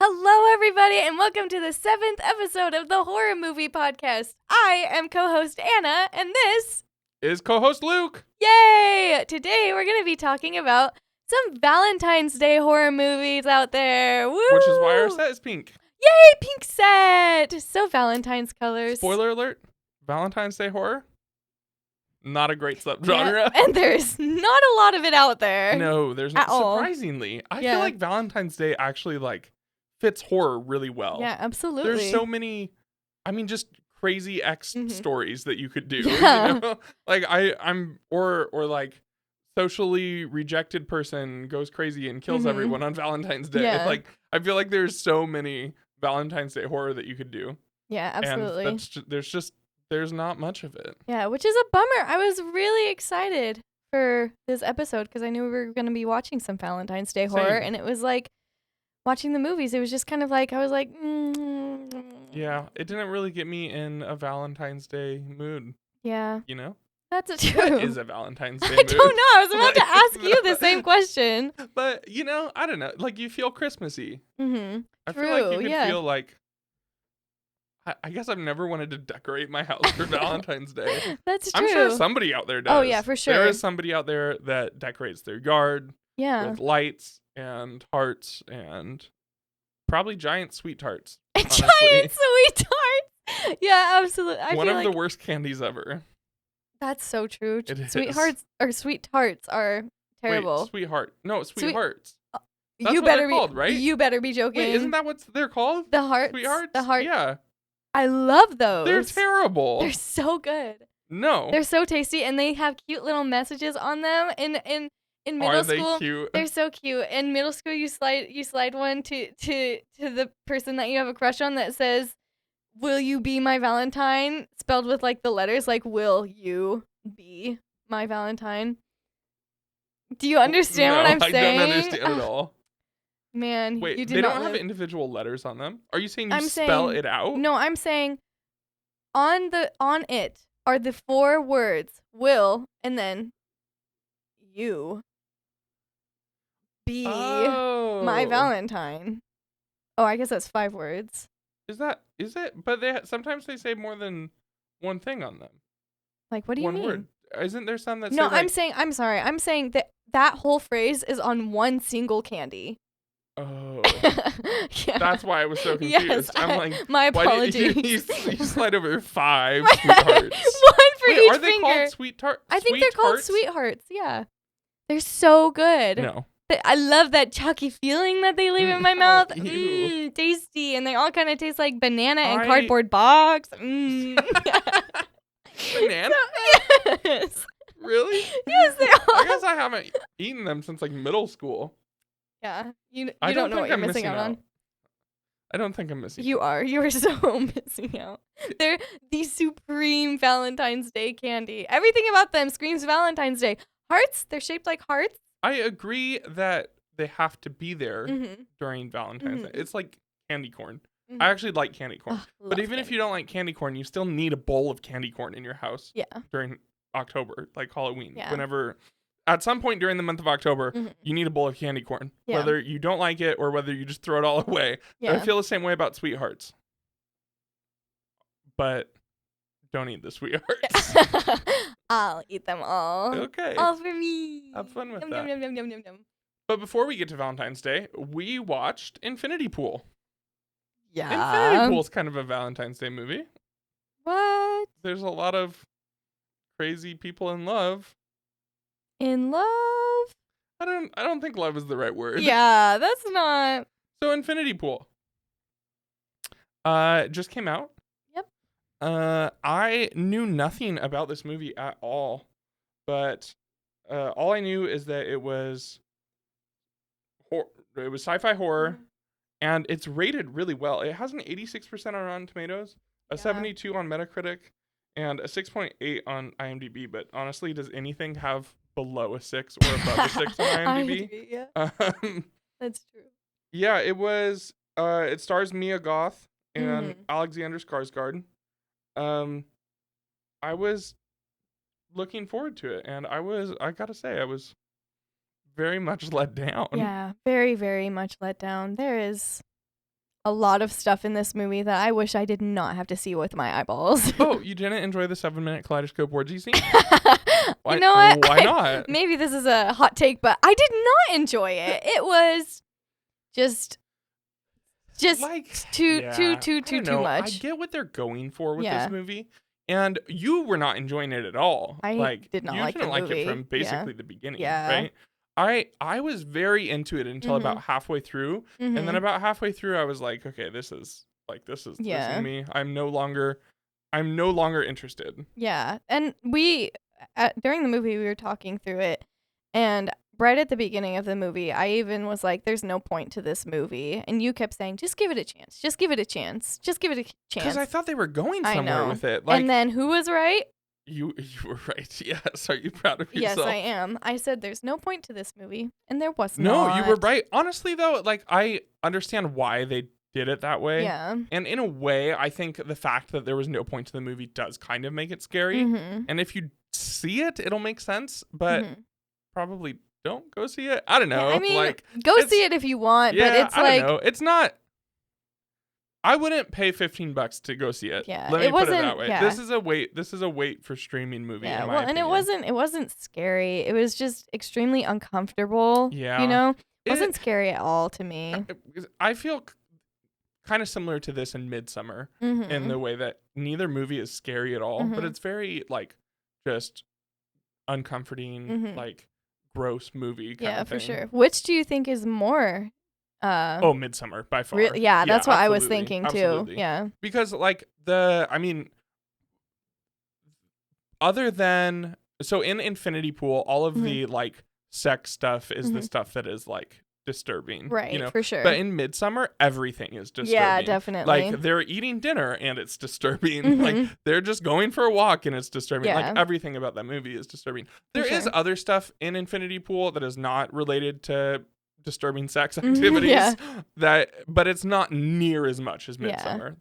Hello, everybody, and welcome to the 7th episode of the Horror Movie Podcast. I am co-host Anna, and this is co-host Luke. Yay! Today, we're going to be talking about some Valentine's Day horror movies out there. Woo! Which is why our set is pink. Yay, pink set! So Valentine's colors. Spoiler alert, Valentine's Day horror, not a great subgenre. Yeah, and there's not a lot of it out there. No, there's not. All. Surprisingly, I feel like Valentine's Day actually fits horror really well. Yeah, absolutely. There's so many, just crazy stories that you could do. Yeah. You know? Or socially rejected person goes crazy and kills everyone on Valentine's Day. Yeah. I feel like there's so many Valentine's Day horror that you could do. Yeah, absolutely. And there's not much of it. Yeah, which is a bummer. I was really excited for this episode because I knew we were going to be watching some Valentine's Day horror, and it was like watching the movies. It was just kind of like, I was like, Yeah, it didn't really get me in a Valentine's Day mood. Yeah. You know? That's true. What is a Valentine's Day mood? I don't know. I was about to ask you the same question. But, I don't know. You feel Christmassy. Mm-hmm. I feel like you could feel like, I guess I've never wanted to decorate my house for Valentine's Day. That's true. I'm sure somebody out there does. Oh, yeah, for sure. There is somebody out there that decorates their yard with lights and hearts and probably giant sweet tarts. Giant sweet tarts. Yeah, absolutely. One of the worst candies ever. That's so true. Sweethearts or sweet tarts are terrible. Wait, sweetheart. No, sweethearts. That's you what better they're called, right? You better be joking. Wait, isn't that what they're called? The hearts. Sweethearts? The heart. Yeah. I love those. They're terrible. They're so good. No. They're so tasty, and they have cute little messages on them. In middle school, are they cute? They're so cute. In middle school, you slide one to the person that you have a crush on that says, "Will you be my Valentine?" Spelled with the letters "Will you be my Valentine?" Do you understand what I'm saying? I don't understand at all. Man, wait, you did they not don't have individual letters on them? Are you saying spell it out? No, I'm saying on it are the 4 words will and then you be my Valentine. Oh, I guess that's 5 words. Is it? But sometimes they say more than one thing on them. What do you mean? One word. Isn't there some that say No, I'm saying that whole phrase is on one single candy. Oh, yeah. That's why I was so confused. Yes, I'm my apologies. You slide over 5 sweethearts. One for each are they finger. Called sweet tarts? I think they're called sweethearts. Yeah, they're so good. No, I love that chalky feeling that they leave in my mouth. Tasty, and they all kind of taste like banana and cardboard box. Banana? Yes. Really? Yes, they are. I guess I haven't eaten them since middle school. Yeah, you don't know what you're missing out on. I don't think I'm missing out. You are. You are so missing out. They're the supreme Valentine's Day candy. Everything about them screams Valentine's Day. Hearts, they're shaped like hearts. I agree that they have to be there during Valentine's Day. It's like candy corn. I actually like candy corn. But even if you don't like candy corn, you still need a bowl of candy corn in your house during October, like Halloween. Yeah. Whenever, at some point during the month of October, you need a bowl of candy corn. Yeah. Whether you don't like it or whether you just throw it all away. Yeah. I feel the same way about sweethearts. But don't eat the sweethearts. I'll eat them all. Okay. All for me. Have fun with yum, that. Yum, yum, yum, yum, yum. But before we get to Valentine's Day, we watched Infinity Pool. Yeah. Infinity Pool is kind of a Valentine's Day movie. What? There's a lot of crazy people in love. In love? I don't think love is the right word. Yeah, that's not. So Infinity Pool. Just came out. Yep. I knew nothing about this movie at all, but all I knew is that it was sci-fi horror, and it's rated really well. It has an 86% on Rotten Tomatoes, a 72 on Metacritic, and a 6.8 on IMDb. But honestly, does anything have below a 6 or above a 6 on IMDb? Yeah. That's true. Yeah, it was. It stars Mia Goth and Alexander Skarsgård. I was looking forward to it, and I gotta say, I was very much let down. Yeah, very, very much let down. There is a lot of stuff in this movie that I wish I did not have to see with my eyeballs. Oh, you didn't enjoy the 7-minute kaleidoscope orgy scene? You know what? Why not? Maybe this is a hot take, but I did not enjoy it. It was just like too I much. get what they're going for with Yeah. this movie, and you were not enjoying it at all. I did not you like didn't the like movie. it from basically the beginning, Yeah. right? I was very into it until about halfway through, and then about halfway through I was like, okay, this is Yeah. me. I'm no longer interested. Yeah. And during the movie, we were talking through it. And right at the beginning of the movie, I even was like, there's no point to this movie. And you kept saying, just give it a chance. Just give it a chance. Just give it a chance. Because I thought they were going I somewhere know. with it. And then who was right? You were right. Yes. Are you proud of yourself? Yes, I am. I said there's no point to this movie. And there was No, not. you were right. Honestly, though, I understand why they did it that way. Yeah. And in a way, I think the fact that there was no point to the movie does kind of make it scary. And if you see it, it'll make sense, but probably don't go see it. I don't know. Yeah, I mean, go see it if you want, but it's I don't know. It's not. I wouldn't pay $15 to go see it. Yeah, Let me put it that way. yeah. This is a wait for streaming movie. Yeah, in my well, and opinion. it wasn't scary. It was just extremely uncomfortable. Yeah. You know? It wasn't scary at all to me. I feel kind of similar to this in Midsummer in the way that neither movie is scary at all, but it's very just uncomforting, gross movie kind of thing. For sure. Which do you think is more Midsummer by far. yeah, that's what I was absolutely, thinking too. absolutely. Yeah. Because other than in Infinity Pool, all of the sex stuff is the stuff that is disturbing. Right, you know? for sure. But in Midsummer, everything is disturbing. Yeah, definitely. They're eating dinner and it's disturbing. They're just going for a walk and it's disturbing. Yeah. Everything about that movie is disturbing. There is sure. other stuff in Infinity Pool that is not related to disturbing sex activities. But it's not near as much as Midsummer.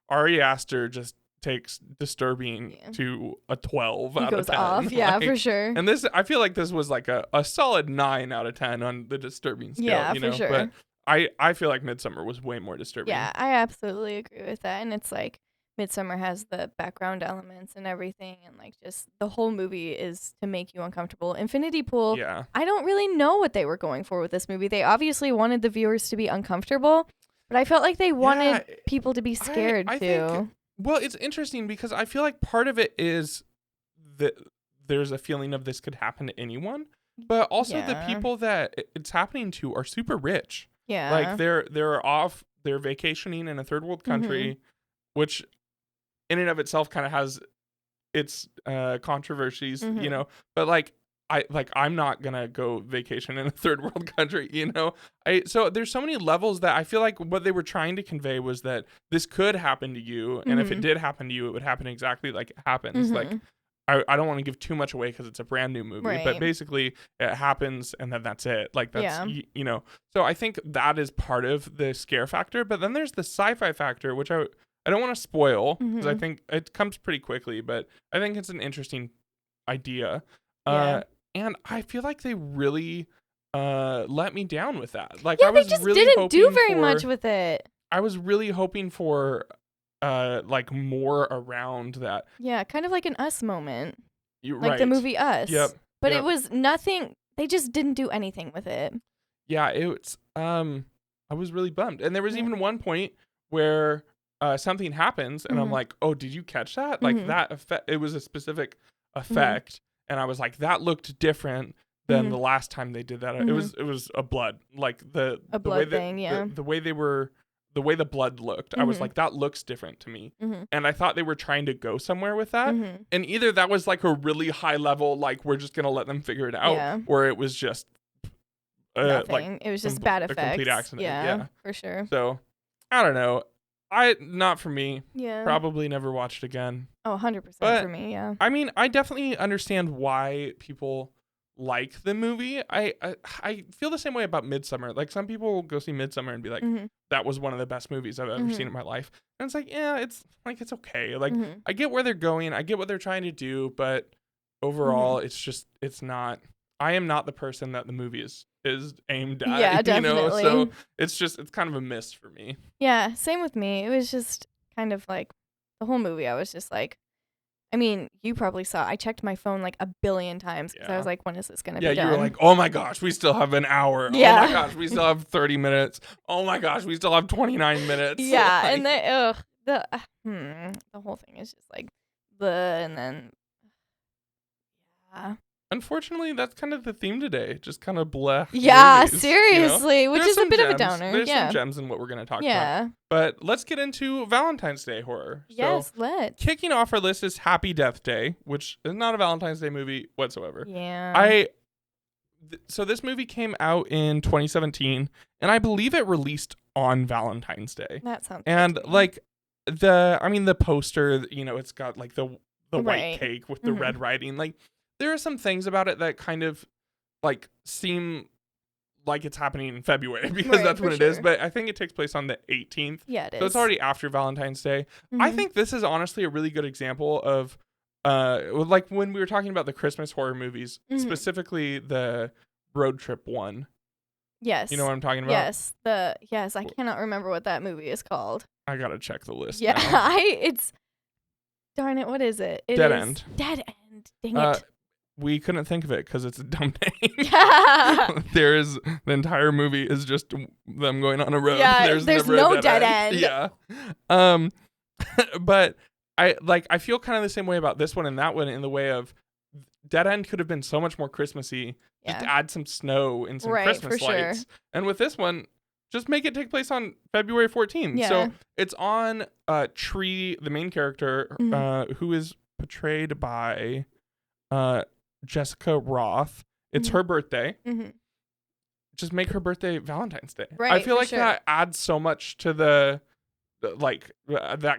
Ari Aster just takes disturbing to a 12 out of 10. Off. Yeah, for sure. And I feel like this was a solid 9 out of 10 on the disturbing scale. Yeah, you know? for sure. But I feel like Midsummer was way more disturbing. Yeah, I absolutely agree with that. And it's Midsummer has the background elements and everything, and just the whole movie is to make you uncomfortable. Infinity Pool, I don't really know what they were going for with this movie. They obviously wanted the viewers to be uncomfortable, but I felt like they wanted people to be scared too. Think, well, it's interesting because I feel like part of it is that there's a feeling of this could happen to anyone, but also the people that it's happening to are super rich. Yeah. They're vacationing in a third world country, which in and of itself kind of has its controversies, you know, but I'm not gonna go vacation in a third world country, you know. So there's so many levels that I feel like what they were trying to convey was that this could happen to you, and if it did happen to you, it would happen exactly like it happens. I don't want to give too much away because it's a brand new movie, but basically it happens and then that's it. You know. So I think that is part of the scare factor, but then there's the sci-fi factor, which I don't want to spoil because I think it comes pretty quickly, but I think it's an interesting idea. And I feel like they really let me down with that. I was they just really didn't do very much with it. I was really hoping for more around that. Yeah, kind of like an Us moment. Right. The movie Us. Yep. But it was nothing. They just didn't do anything with it. Yeah, it's I was really bummed. And there was even one point where something happens and I'm like, "Oh, did you catch that?" That effect, it was a specific effect. And I was like, that looked different than the last time they did that. It was a blood, the way that, the way the blood looked. I was like, that looks different to me. And I thought they were trying to go somewhere with that. And either that was a really high level, we're just gonna let them figure it out, or it was just nothing. It was just bad effects. A complete accident. Yeah, for sure. So I don't know. Not for me. Yeah. Probably never watched again. Oh, 100% for me, yeah. I mean, I definitely understand why people like the movie. I feel the same way about Midsummer. Some people will go see Midsummer and be like, that was one of the best movies I've ever seen in my life. And it's it's okay. I get where they're going. I get what they're trying to do, but overall it's not I am not the person that the movie is aimed at. Yeah, You know, definitely. so it's kind of a miss for me. Yeah, same with me. It was just kind of like the whole movie. I was just like, I mean, you probably saw. I checked my phone like a billion times because I was like, when is this gonna be done? Yeah, you were like, oh my gosh, we still have an hour. Yeah. Oh my gosh, we still have 30 minutes. Oh my gosh, we still have 29 minutes. Yeah, Like, and the whole thing is just like and then yeah. unfortunately, that's kind of the theme today. Just kind of bleh. Yeah, movies, seriously, which There's is a some bit of a gems. downer. There's Yeah. some gems in what we're going to talk about. Yeah. But let's get into Valentine's Day horror. Yes, So, let's. kicking off our list is Happy Death Day, which is not a Valentine's Day movie whatsoever. Yeah. So this movie came out in 2017, and I believe it released on Valentine's Day. That sounds And good to me. like the poster, you know, it's got like the white Right. cake with the red writing. Like there are some things about it that kind of like seem like it's happening in February because Right, that's for when it is. sure. But I think it takes place on the 18th. Yeah, it is. So it's already after Valentine's Day. I Mhm. think this is honestly a really good example of like when we were talking about the Christmas horror movies, specifically the road trip one. Yes. You know what I'm talking about? Yes. I cannot remember what that movie is called. I gotta check the list. Yeah, now. it's darn it. What is it? Dead is End. Dead End. Dang it. We couldn't think of it because it's a dumb name. Yeah. The entire movie is just them going on a road. Yeah, There's there's never no a dead end. end. Yeah. But I feel kind of the same way about this one and that one in the way of Dead End could have been so much more Christmassy. Just Yeah. add some snow and some Right, Christmas for sure. lights. And with this one, just make it take place on February 14th. Yeah. So it's on Tree, the main character, who is portrayed by Jessica Roth. It's her birthday. Mhm. Just make her birthday Valentine's Day. I Right, feel for like sure. that adds so much to that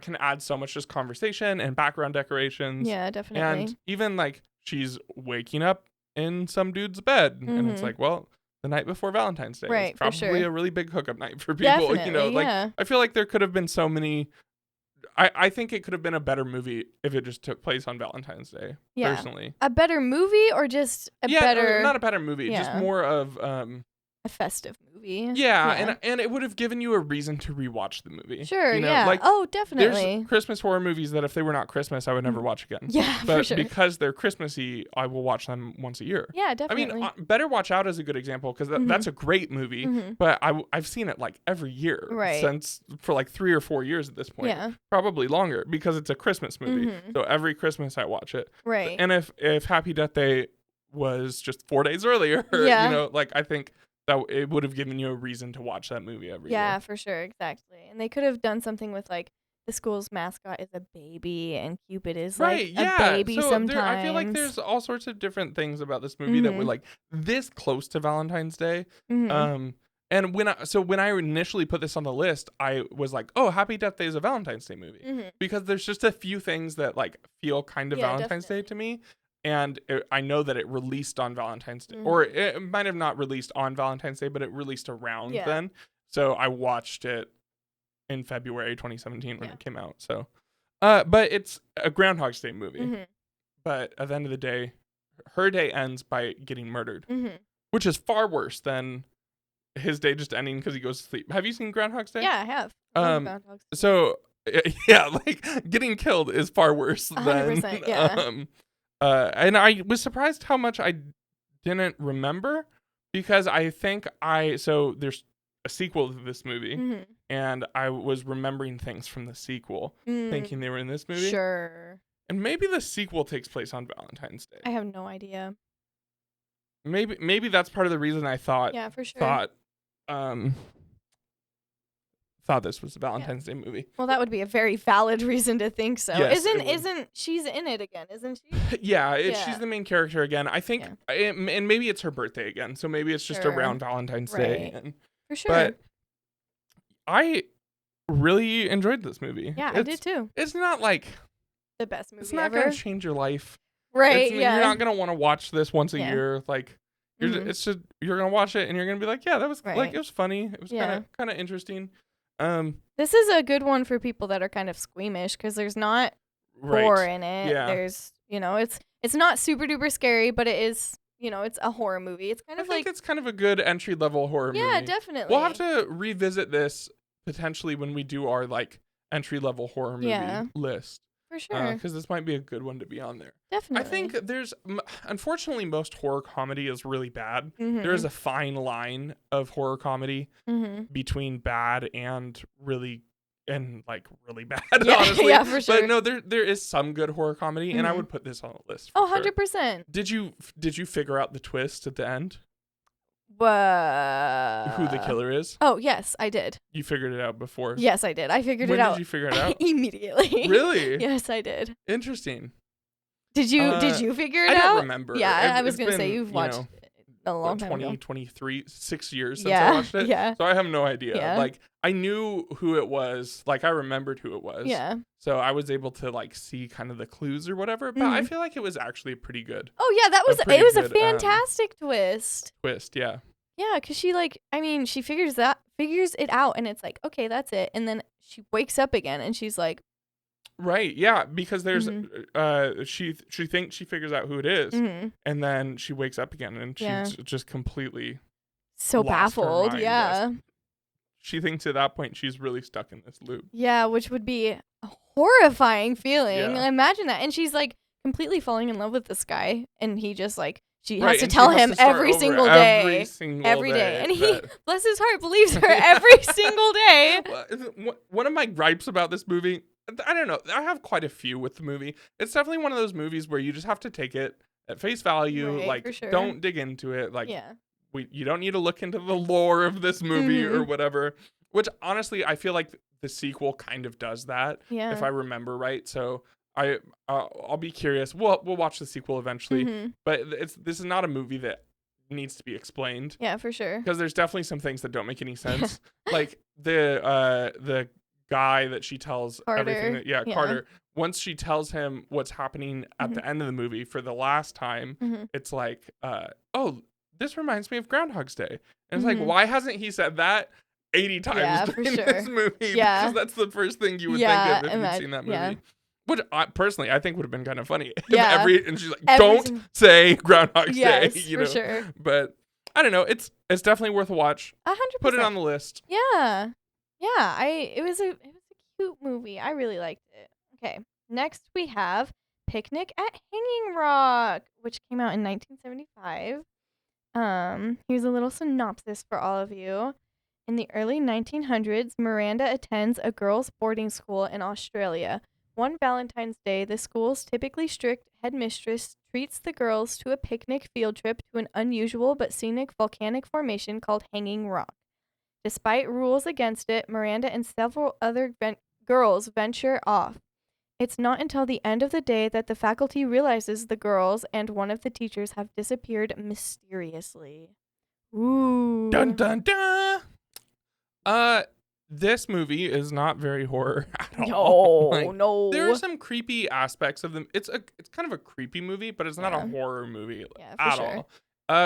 can add so much just conversation and background decorations. Yeah, definitely. And even like she's waking up in some dude's bed and it's like, well, the night before Valentine's Day. Right, It's for probably sure. a really big hookup night for people. Definitely, You know, like yeah. I feel like there could have been so many. I think it could have been a better movie if it just took place on Valentine's Day. Yeah. Personally, A better movie or just a or better not a better movie, just Yeah. more of a festive movie? Yeah, and it would have given you a reason to rewatch the movie. Sure, you know? yeah. Like, Oh, definitely. there's Christmas horror movies that if they were not Christmas, I would never watch again. Yeah, for But sure. because they're Christmassy, I will watch them once a year. Yeah, I definitely. mean, Better Watch Out is a good example because that's a great movie, but I've seen it like every year Right. for like 3 or 4 years at this point. Yeah. Probably longer because it's a Christmas movie. So every Christmas I watch it. Right. And if Happy Death Day was just 4 days earlier, Yeah. you know, like I think that it would have given you a reason to watch that movie every Yeah, year. for sure, exactly. And they could have done something with like the school's mascot is a baby and Cupid is like a baby so sometimes. I feel like there's all sorts of different things about this movie that were like this close to Valentine's Day. And when I initially put this on the list, I was like, "Oh, Happy Death Day is a Valentine's Day movie," because there's just a few things that like feel kind of Valentine's Day to me, and I know that it released on Valentine's Day, or it might have not released on Valentine's Day, but it released around then. So I watched it in February 2017 when it came out. So, but it's a Groundhog's Day movie. But at the end of the day, her day ends by getting murdered, which is far worse than his day just ending because he goes to sleep. Have you seen Groundhog's Day? Yeah, I have. I love Groundhog's Day. So yeah, like getting killed is far worse 100%, than and I was surprised how much I didn't remember because I think so there's a sequel to this movie and I was remembering things from the sequel thinking they were in this movie. Sure. And maybe the sequel takes place on Valentine's Day. I have no idea. Maybe that's part of the reason I thought Yeah, for sure. thought this was a Valentine's Day movie. Well, that would be a very valid reason to think so. Yes, it would. Isn't she's in it again, isn't she? Yeah, Yeah. she's the main character again. I think, and maybe it's her birthday again, so maybe it's just Sure. around Valentine's Day. Right. For sure. But I really enjoyed this movie. Yeah, I did too. It's not like The best movie it's not ever. gonna change your life. Right, You're not gonna want to watch this once a year. Like, it's just you're gonna watch it and you're gonna be like, yeah, that was like it was funny. It was kind of interesting. This is a good one for people that are kind of squeamish because there's not gore in it. Yeah. There's, it's not super duper scary, but it is, it's a horror movie. It's kind I of think like, it's kind of a good entry level horror movie. yeah, definitely. We'll have to revisit this potentially when we do our like entry level horror movie list. For sure. Because this might be a good one to be on there. Definitely. I think there's, unfortunately, most horror comedy is really bad. Mm-hmm. There is a fine line of horror comedy between bad and really bad, Yeah, honestly. yeah, for sure. But no, there is some good horror comedy, and I would put this on the list. Oh, for 100%. Sure. Did you figure out the twist at the end? Who the killer is? Oh, yes, I did. You figured it out before? Yes, I did. I figured it out. When did you figure it out? Immediately. Really? Yes, I did. Interesting. Did you figure it out? I don't remember. Yeah, I was going to say you've watched it a long time ago. 23, 6 years since I watched it. Yeah. So I have no idea. Yeah. Like, I knew who it was. Like, I remembered who it was. Yeah. So I was able to, like, see kind of the clues or whatever. But I feel like it was actually pretty good. Oh, yeah, it was a fantastic twist. Yeah. Yeah, because she figures it out, and it's like, okay, that's it. And then she wakes up again, and she's like, right, yeah, because there's she thinks she figures out who it is, and then she wakes up again, and she's just completely so baffled. Yeah, she thinks at that point she's really stuck in this loop. Yeah, which would be a horrifying feeling. Yeah. Imagine that, and she's like completely falling in love with this guy, and he just like. She has right, to tell him every single day. Every day. And he, bless his heart, believes her every single day. One of my gripes about this movie, I don't know, I have quite a few with the movie. It's definitely one of those movies where you just have to take it at face value. Right, like, for sure. Don't dig into it. Like, you don't need to look into the lore of this movie or whatever. Which, honestly, I feel like the sequel kind of does that, if I remember right. So I'll be curious. We'll watch the sequel eventually, but this is not a movie that needs to be explained. Yeah, for sure. Because there's definitely some things that don't make any sense. Like the guy that she tells everything. Carter. Once she tells him what's happening at the end of the movie for the last time, it's like, oh, this reminds me of Groundhog's Day, and it's like, why hasn't he said that 80 times during this movie? Yeah. Because that's the first thing you would think of if you'd seen that movie. Yeah. Which personally I think would have been kind of funny. Yeah. And she's like, don't say Groundhog's Day. For sure. But I don't know. It's definitely worth a watch. 100%. Put it on the list. Yeah. Yeah. It was a cute movie. I really liked it. Okay. Next we have Picnic at Hanging Rock, which came out in 1975. Here's a little synopsis for all of you. In the early 1900s, Miranda attends a girls' boarding school in Australia. One Valentine's Day, the school's typically strict headmistress treats the girls to a picnic field trip to an unusual but scenic volcanic formation called Hanging Rock. Despite rules against it, Miranda and several other girls venture off. It's not until the end of the day that the faculty realizes the girls and one of the teachers have disappeared mysteriously. Ooh. Dun dun dun! This movie is not very horror at all. No. There are some creepy aspects of them. It's kind of a creepy movie, but it's not a horror movie at all.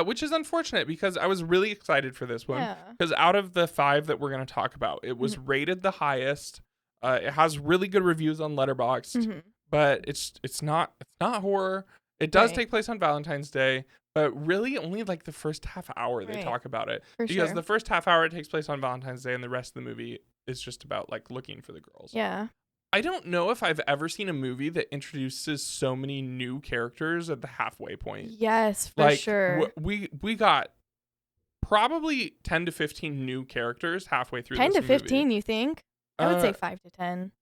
Which is unfortunate because I was really excited for this one. Because out of the 5 that we're going to talk about, it was rated the highest. It has really good reviews on Letterboxd, but it's not horror. It does take place on Valentine's Day, but really only like the first half hour they talk about it. Because the first half hour it takes place on Valentine's Day and the rest of the movie is just about like looking for the girls. Yeah. I don't know if I've ever seen a movie that introduces so many new characters at the halfway point. Yes, for sure. We got probably 10 to 15 new characters halfway through 10 this to 15, movie. You think? I would say 5 to 10.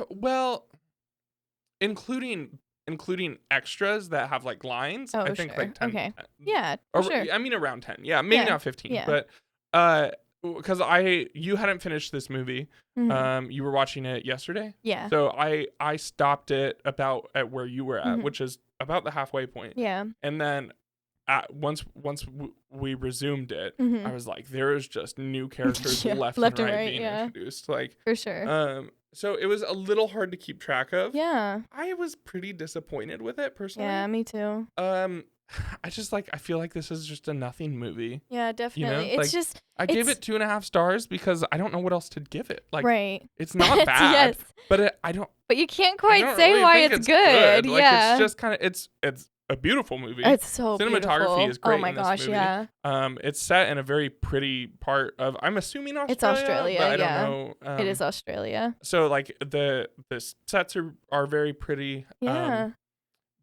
Well, including extras that have like lines. I think like 10. Okay. Yeah, for sure. I mean around 10. Yeah, maybe not 15. Yeah. But because you hadn't finished this movie. You were watching it yesterday. Yeah. So I stopped it about at where you were at, which is about the halfway point. Yeah. And then once we resumed it, I was like, there is just new characters left and right being introduced. Like for sure. So it was a little hard to keep track of. Yeah. I was pretty disappointed with it personally. Yeah, me too. I just I feel like this is just a nothing movie. Yeah, definitely. You know? It's just I gave it 2.5 stars because I don't know what else to give it. Like it's not bad. Yes. But I don't. But you can't quite I don't say really why think it's good. Like yeah. it's just kind of it's a beautiful movie. It's so Cinematography beautiful. is great Oh my in this gosh, movie. yeah. It's set in a very pretty part of, I'm assuming Australia. It's Australia, but I yeah. don't know. It is Australia. So like the sets are very pretty. Yeah.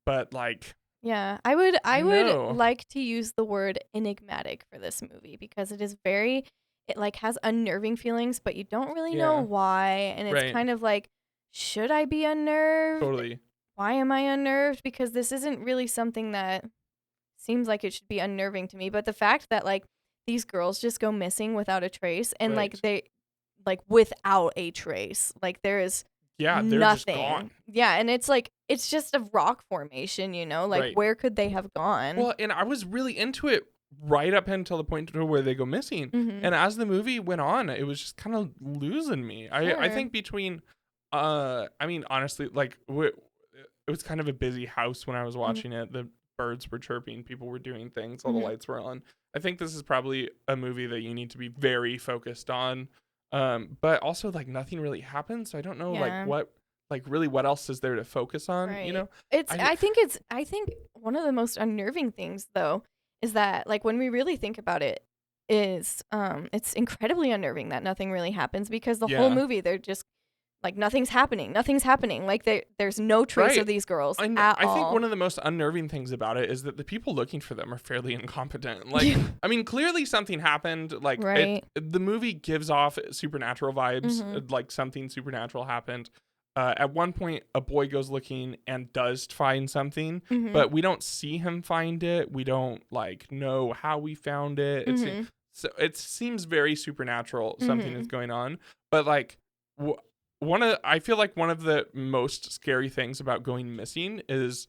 But like, Yeah, I would know. like to use the word enigmatic for this movie because it is very, it like has unnerving feelings, but you don't really know Yeah. why, and it's Right. kind of like, should I be unnerved? Totally. Why am I unnerved? Because this isn't really something that seems like it should be unnerving to me, but the fact that like these girls just go missing without a trace, and like Right. they like without a trace, like there is Yeah, they're just gone. nothing. Yeah, and it's like it's just a rock formation, you know? Like Right. where could they have gone? Well, and I was really into it right up until the point to where they go missing. Mhm. And as the movie went on, it was just kind of losing me. I Sure. think between I mean honestly, like it was kind of a busy house when I was watching it. The birds were chirping, people were doing things, all the lights were on. I think this is probably a movie that you need to be very focused on. But also like nothing really happens, so I don't know Yeah. like really what else is there to focus on, Right. you know? I think one of the most unnerving things though is that like when we really think about it is it's incredibly unnerving that nothing really happens because the whole Yeah. movie they're just like nothing's happening. Like there's no trace Right. of these girls I at all. think one of the most unnerving things about it is that the people looking for them are fairly incompetent. Like, Yeah. I mean, clearly something happened. Like, Right. the movie gives off supernatural vibes, like something supernatural happened. At one point, a boy goes looking and does find something, but we don't see him find it. We don't like know how we found it. So it seems very supernatural. Something is going on, but like. I feel like one of the most scary things about going missing is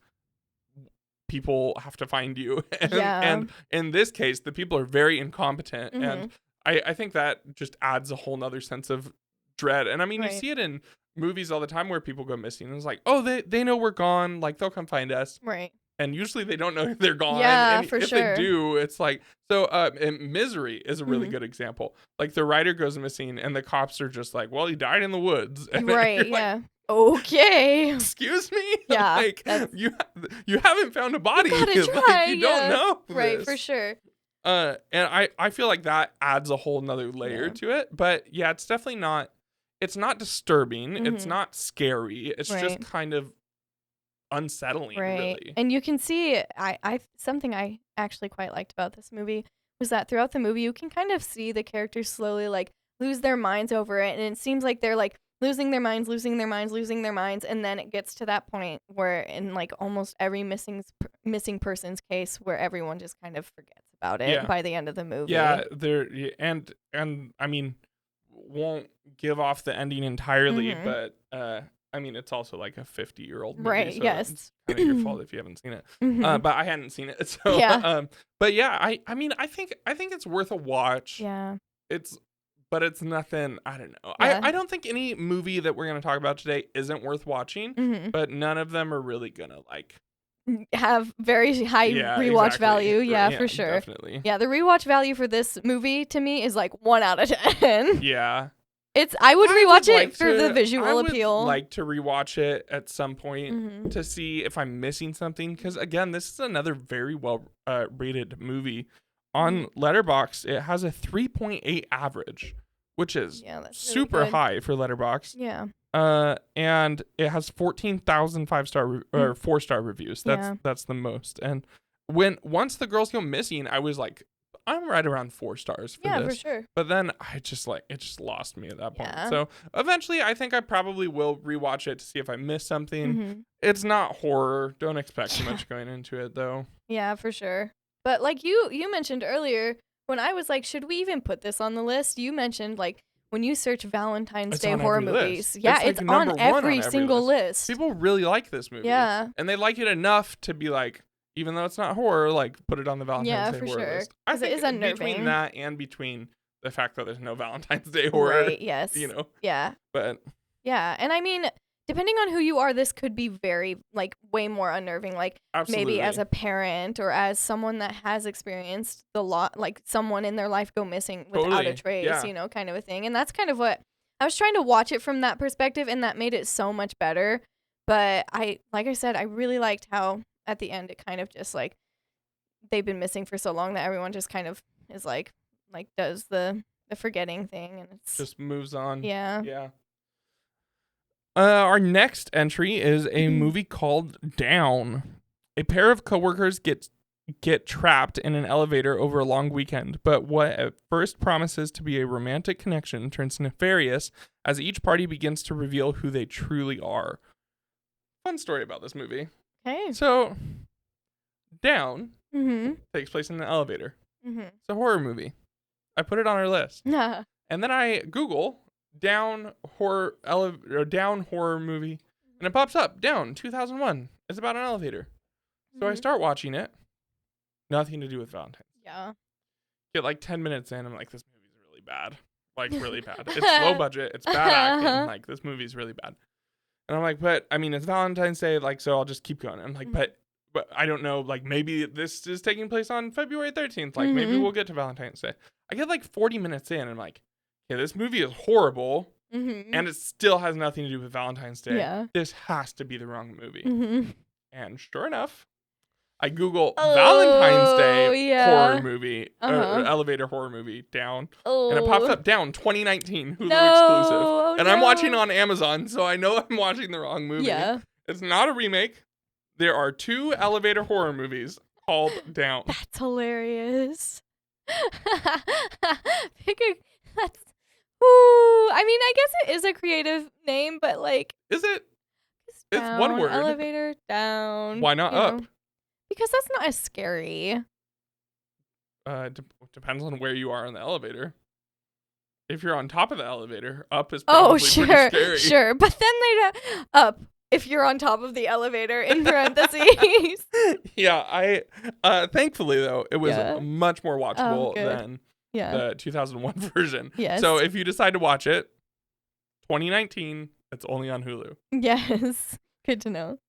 people have to find you. And in this case, the people are very incompetent. And I think that just adds a whole nother sense of dread. And I mean, you see it in movies all the time where people go missing. And it's like, oh, they know we're gone. Like, they'll come find us. Right. And usually they don't know if they're gone. Yeah, and for if sure. they do, it's like, so and Misery is a really good example. Like the writer goes missing and the cops are just like, well, he died in the woods. And Right, you're yeah. Like, okay. excuse me? Yeah. Like, you haven't found a body. You gotta try, Like, you don't know Right, this. for sure. And I feel like that adds a whole nother layer to it. But yeah, it's definitely not, it's not disturbing. It's not scary. It's just kind of unsettling, really. And you can see I something I actually quite liked about this movie was that throughout the movie you can kind of see the characters slowly like lose their minds over it, and it seems like they're like losing their minds, and then it gets to that point where in like almost every missing person's case where everyone just kind of forgets about it by the end of the movie. Yeah, and I mean, won't give off the ending entirely, but I mean, it's also like a 50-year-old movie, right? so Yes, it's kind of your fault if you haven't seen it. But I hadn't seen it, so Yeah. but yeah, I mean, I think it's worth a watch. Yeah. But it's nothing. I don't know. Yeah. I don't think any movie that we're gonna talk about today isn't worth watching. But none of them are really gonna like have very high rewatch value. Yeah, for sure. Definitely. Yeah, the rewatch value for this movie to me is like 1 out of 10. Yeah. I would rewatch it for the visual appeal. I would like to rewatch it at some point to see if I'm missing something. Because again, this is another very well rated movie. On Letterboxd, it has a 3.8 average, which is super high for Letterboxd. Yeah. And it has 14,000 5-star or 4-star reviews. That's the most. And once the girls go missing, I was like, I'm right around 4 stars for this. Yeah, for sure. But then it just lost me at that point. Yeah. So eventually I think I probably will rewatch it to see if I missed something. It's not horror. Don't expect too much going into it though. Yeah, for sure. But like you mentioned earlier, when I was like, should we even put this on the list? You mentioned like when you search Valentine's Day horror movies. Yeah, it's on every single list. People really like this movie. Yeah. And they like it enough to be like, even though it's not horror, like put it on the Valentine's Day horror list. I think it is unnerving. Between that and between the fact that there's no Valentine's Day horror. Right, yes. You know? Yeah. But yeah, and I mean, depending on who you are, this could be very, like, way more unnerving. Like, maybe as a parent or as someone that has experienced like, someone in their life go missing without a trace, you know, kind of a thing. And that's kind of what I was trying to watch it from that perspective, and that made it so much better. But like I said, I really liked how at the end, it kind of just like they've been missing for so long that everyone just kind of is like does the forgetting thing, and it's Just moves on. yeah. Yeah. Our next entry is a movie called Down. A pair of coworkers get trapped in an elevator over a long weekend, but what at first promises to be a romantic connection turns nefarious as each party begins to reveal who they truly are. Fun story about this movie. Okay. So, Down Mm-hmm. takes place in an elevator. Mm-hmm. It's a horror movie. I put it on our list. Yeah. And then I Google Down horror movie, and it pops up Down 2001. It's about an elevator. So I start watching it. Nothing to do with Valentine. Yeah. Get like 10 minutes in, I'm like, this movie's really bad. Like really bad. It's low budget. It's bad acting. Like this movie's really bad. And I'm like, but I mean, it's Valentine's Day, like, so I'll just keep going. I'm like, but I don't know, like maybe this is taking place on February 13th. Like maybe we'll get to Valentine's Day. I get like 40 minutes in, and I'm like, okay, this movie is horrible, and it still has nothing to do with Valentine's Day. Yeah. This has to be the wrong movie. Mm-hmm. And sure enough, I Google Valentine's Day horror movie, elevator horror movie, Down, and it pops up Down 2019, Hulu exclusive. And I'm watching on Amazon, so I know I'm watching the wrong movie. Yeah. It's not a remake. There are 2 elevator horror movies called Down. That's hilarious. That's. Ooh, I mean, I guess it is a creative name, but like, Is it? It's down, one word. Elevator down. Why not up? Because that's not as scary. Depends on where you are in the elevator. If you're on top of the elevator, up is probably pretty scary. Sure. But then they'd up if you're on top of the elevator in parentheses. Yeah, I thankfully though, it was much more watchable than the 2001 version. Yes. So if you decide to watch it, 2019, it's only on Hulu. Yes. Good to know.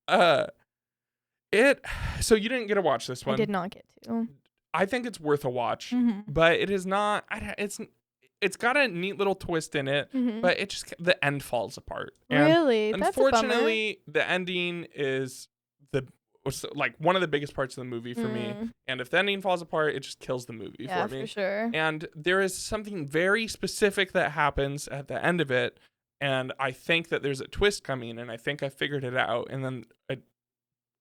So you didn't get to watch this one. I did not get to. I think it's worth a watch, Mm-hmm. but it is not. It's got a neat little twist in it, but it just the end falls apart. And really? unfortunately, the ending is like one of the biggest parts of the movie for me. And if the ending falls apart, it just kills the movie for me. Yeah, for sure. And there is something very specific that happens at the end of it, and I think that there's a twist coming, and I think I figured it out, and then it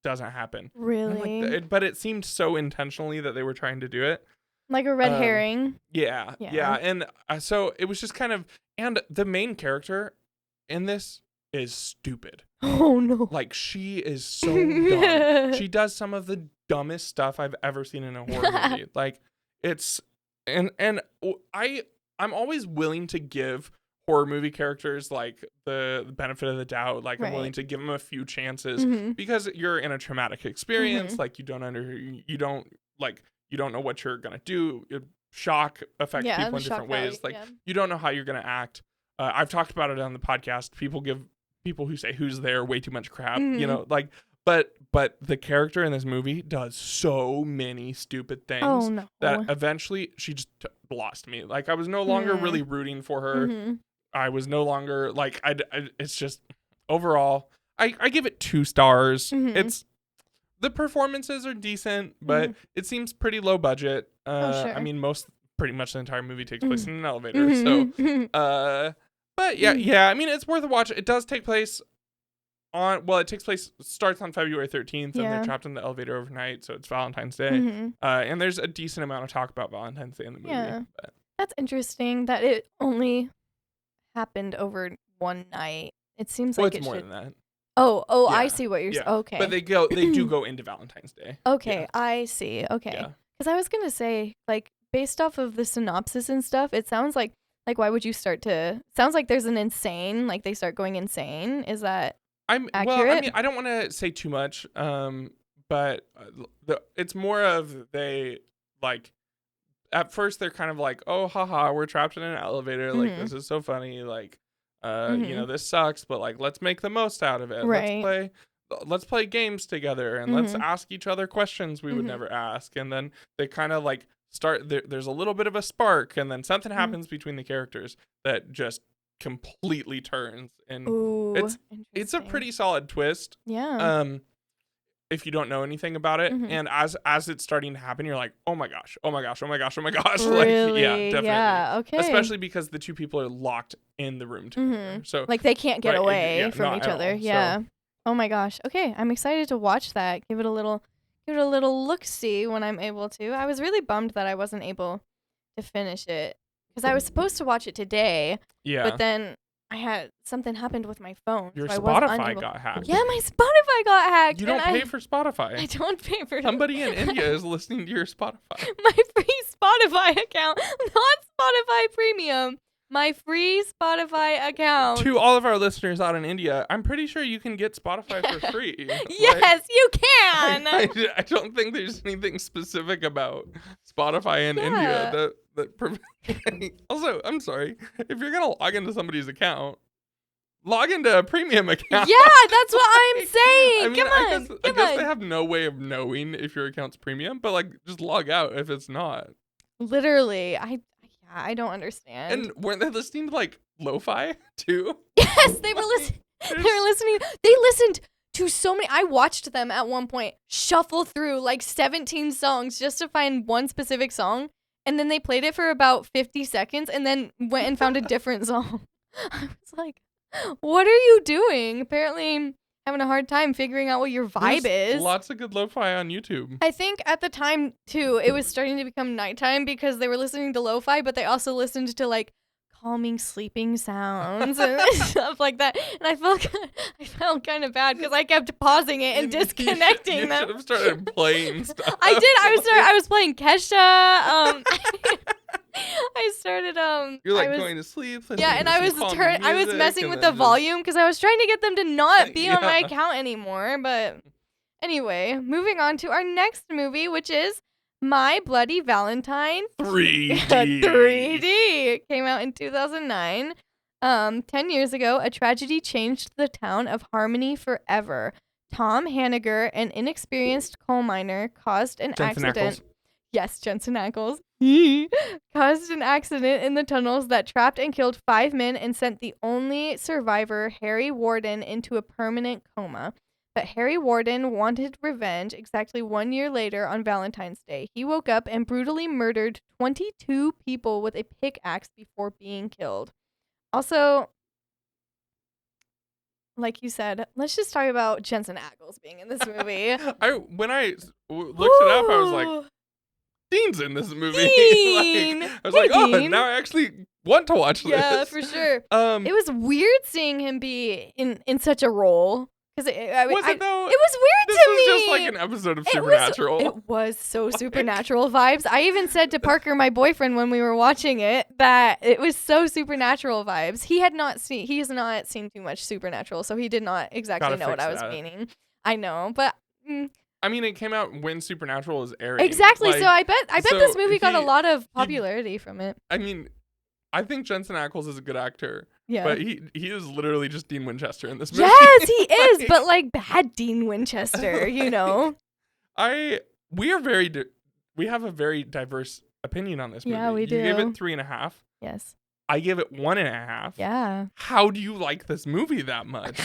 doesn't happen. Really? Like, but it seemed so intentionally that they were trying to do it. Like a red herring. Yeah. And so it was just kind of, and the main character in this is stupid. Oh no. Like she is so dumb. She does some of the dumbest stuff I've ever seen in a horror movie. Like it's, and I'm always willing to give horror movie characters like the benefit of the doubt. Like I'm willing to give them a few chances because you're in a traumatic experience. Like you don't know what you're gonna do. Shock affects people in different ways. Like you don't know how you're gonna act. I've talked about it on the podcast. People who say who's there way too much crap. You know, like but the character in this movie does so many stupid things that eventually she just lost me. Like I was no longer really rooting for her. I was no longer like it's just overall I give it 2 stars. It's the performances are decent, but it seems pretty low budget. Sure. I mean pretty much the entire movie takes place in an elevator. So but yeah, I mean it's worth a watch. It does take place starts on February 13th and they're trapped in the elevator overnight, so it's Valentine's Day. And there's a decent amount of talk about Valentine's Day in the movie. Yeah. But. That's interesting that it only happened over one night. It seems like it's more than that. Oh, yeah. I see what you're saying. Okay. But they do go into Valentine's Day. Okay, yeah. I see. Okay. Because I was going to say, like, based off of the synopsis and stuff, it sounds like why would you start to... Sounds like there's an insane, like they start going insane. Is that accurate? Well, I mean, I don't want to say too much, but it's more of they, like... At first, they're kind of like, oh, haha, we're trapped in an elevator. Like, this is so funny. Like, you know, this sucks, but like, let's make the most out of it. Right. Let's play games together and let's ask each other questions we would never ask. And then they kind of like there's a little bit of a spark, and then something happens between the characters that just completely turns. And Ooh, it's a pretty solid twist. Yeah. if you don't know anything about it. And as it's starting to happen, you're like, oh my gosh, oh my gosh, oh my gosh, oh my gosh. Really? Like, yeah, definitely. Yeah, okay. Especially because the two people are locked in the room together. So like they can't get away from each other. All, yeah. So. Oh my gosh. Okay, I'm excited to watch that. Give it a little look-see when I'm able to. I was really bummed that I wasn't able to finish it because I was supposed to watch it today. Yeah. But then something happened with my phone. Your so I was Spotify got hacked. Yeah, my Spotify got hacked. You don't pay for Spotify. I don't pay for Somebody in India is listening to your Spotify. My free Spotify account, not Spotify Premium. My free Spotify account. To all of our listeners out in India, I'm pretty sure you can get Spotify for free. Yes, you can. I don't think there's anything specific about Spotify in India that prevents. Also, I'm sorry, if you're gonna log into somebody's account, log into a premium account. Yeah, that's what I'm saying. I mean, Come on. I guess they have no way of knowing if your account's premium, but like, just log out if it's not. Literally, I don't understand. And weren't they listening to like lo-fi too? Yes, they were listening. They were listening. They listened to so many. I watched them at one point shuffle through like 17 songs just to find one specific song, and then they played it for about 50 seconds, and then went and found a different song. I was like, "What are you doing?" Apparently, having a hard time figuring out what your vibe is. Lots of good lo-fi on YouTube. I think at the time too, it was starting to become nighttime because they were listening to lo-fi, but they also listened to like calming sleeping sounds and stuff like that. And I felt kind of bad because I kept pausing it and disconnecting you them. should have started playing stuff. I did. I was playing Kesha. I started You're like going to sleep. Yeah, and I was messing with the volume because I was trying to get them to not be on my account anymore. But anyway, moving on to our next movie, which is My Bloody Valentine 3D. 3D. It came out in 2009. 10 years ago, a tragedy changed the town of Harmony forever. Tom Hanniger, an inexperienced coal miner, caused an accident. Yes, Jensen Ackles. Caused an accident in the tunnels that trapped and killed 5 men and sent the only survivor, Harry Warden, into a permanent coma. But Harry Warden wanted revenge exactly 1 year later on Valentine's Day. He woke up and brutally murdered 22 people with a pickaxe before being killed. Also, like you said, let's just talk about Jensen Ackles being in this movie. When I looked it up, I was like, Dean's in this movie. Dean! I was like, Dean. oh, now I actually want to watch this. Yeah, for sure. It was weird seeing him be in such a role. Was it though? It was weird to me. This was just like an episode of Supernatural. It was so Supernatural vibes. I even said to Parker, my boyfriend, when we were watching it, that it was so Supernatural vibes. He has not seen too much Supernatural, so he did not exactly know what I was meaning. I know, but I mean, it came out when Supernatural was airing. Exactly. So I bet this movie got a lot of popularity from it. I mean, I think Jensen Ackles is a good actor. Yeah. But he is literally just Dean Winchester in this movie. Yes, he is, but like bad Dean Winchester, you know. We have a very diverse opinion on this movie. Yeah, we do. You gave it 3.5. Yes. I give it 1.5. Yeah. How do you like this movie that much?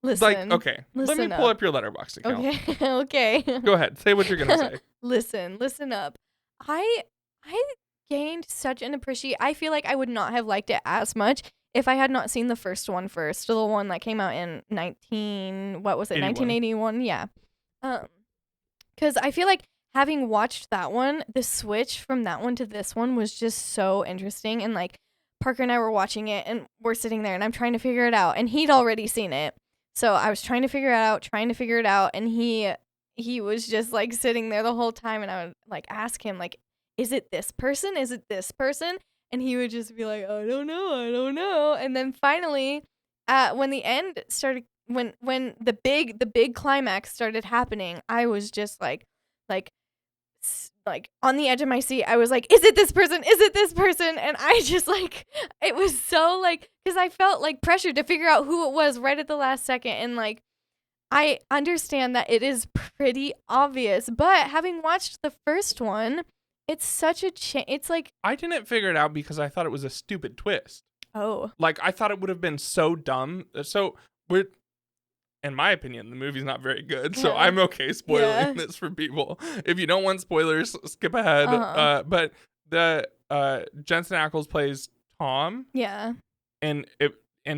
Listen. Like, okay, let me pull up your Letterboxd account. Okay. Okay. Go ahead. Say what you're gonna say. Listen up. I gained such an appreciation. I feel like I would not have liked it as much if I had not seen the first one first. The one that came out in 1981. Yeah. Because I feel like having watched that one, the switch from that one to this one was just so interesting. And like Parker and I were watching it and we're sitting there and I'm trying to figure it out. And he'd already seen it. So I was trying to figure it out. And he was just like sitting there the whole time. And I would like ask him like, is it this person? Is it this person? And he would just be like, I don't know. And then finally, when the end started, when the big climax started happening, I was just like on the edge of my seat. I was like, is it this person? Is it this person? And I just like, it was so like, because I felt like pressured to figure out who it was right at the last second. And like, I understand that it is pretty obvious, but having watched the first one, it's such a it's like... I didn't figure it out because I thought it was a stupid twist. Oh. Like, I thought it would have been so dumb. So, in my opinion, the movie's not very good, so Yeah. I'm okay spoiling Yeah. this for people. If you don't want spoilers, skip ahead. Uh-huh. But the Jensen Ackles plays Tom, Yeah. and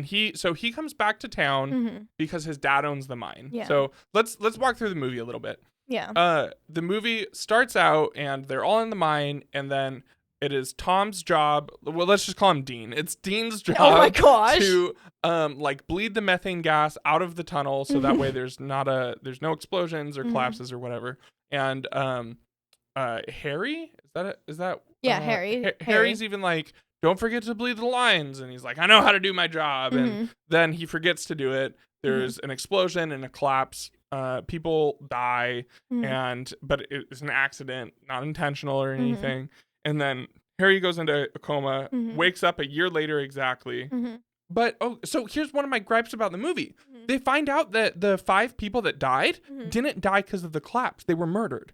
he comes back to town Mhm. because his dad owns the mine. Yeah. So let's walk through the movie a little bit. Yeah. The movie starts out and they're all in the mine, and then it is Tom's job. Well, let's just call him Dean. It's Dean's job Oh my gosh. to like bleed the methane gas out of the tunnel so that way there's no explosions or collapses or whatever. And Harry, is that Yeah, Harry. Harry's even like, don't forget to bleed the lines, and he's like, I know how to do my job. And then he forgets to do it. There's an explosion and a collapse. People die, but it's an accident, not intentional or anything. And then Harry goes into a coma, wakes up a year later exactly. But so here's one of my gripes about the movie. They find out that the 5 people that died didn't die because of the collapse. They were murdered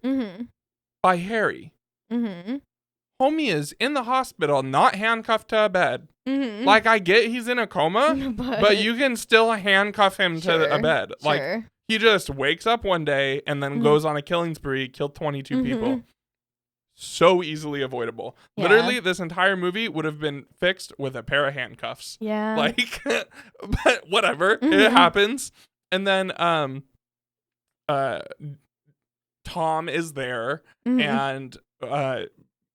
by Harry. Homie is in the hospital, not handcuffed to a bed. Like, I get he's in a coma, but you can still handcuff him to a bed. Like, he just wakes up one day and then goes on a killing spree, killed 22 people. So easily avoidable. Yeah. Literally, this entire movie would have been fixed with a pair of handcuffs. Yeah. Like, but whatever, it happens. And then Tom is there and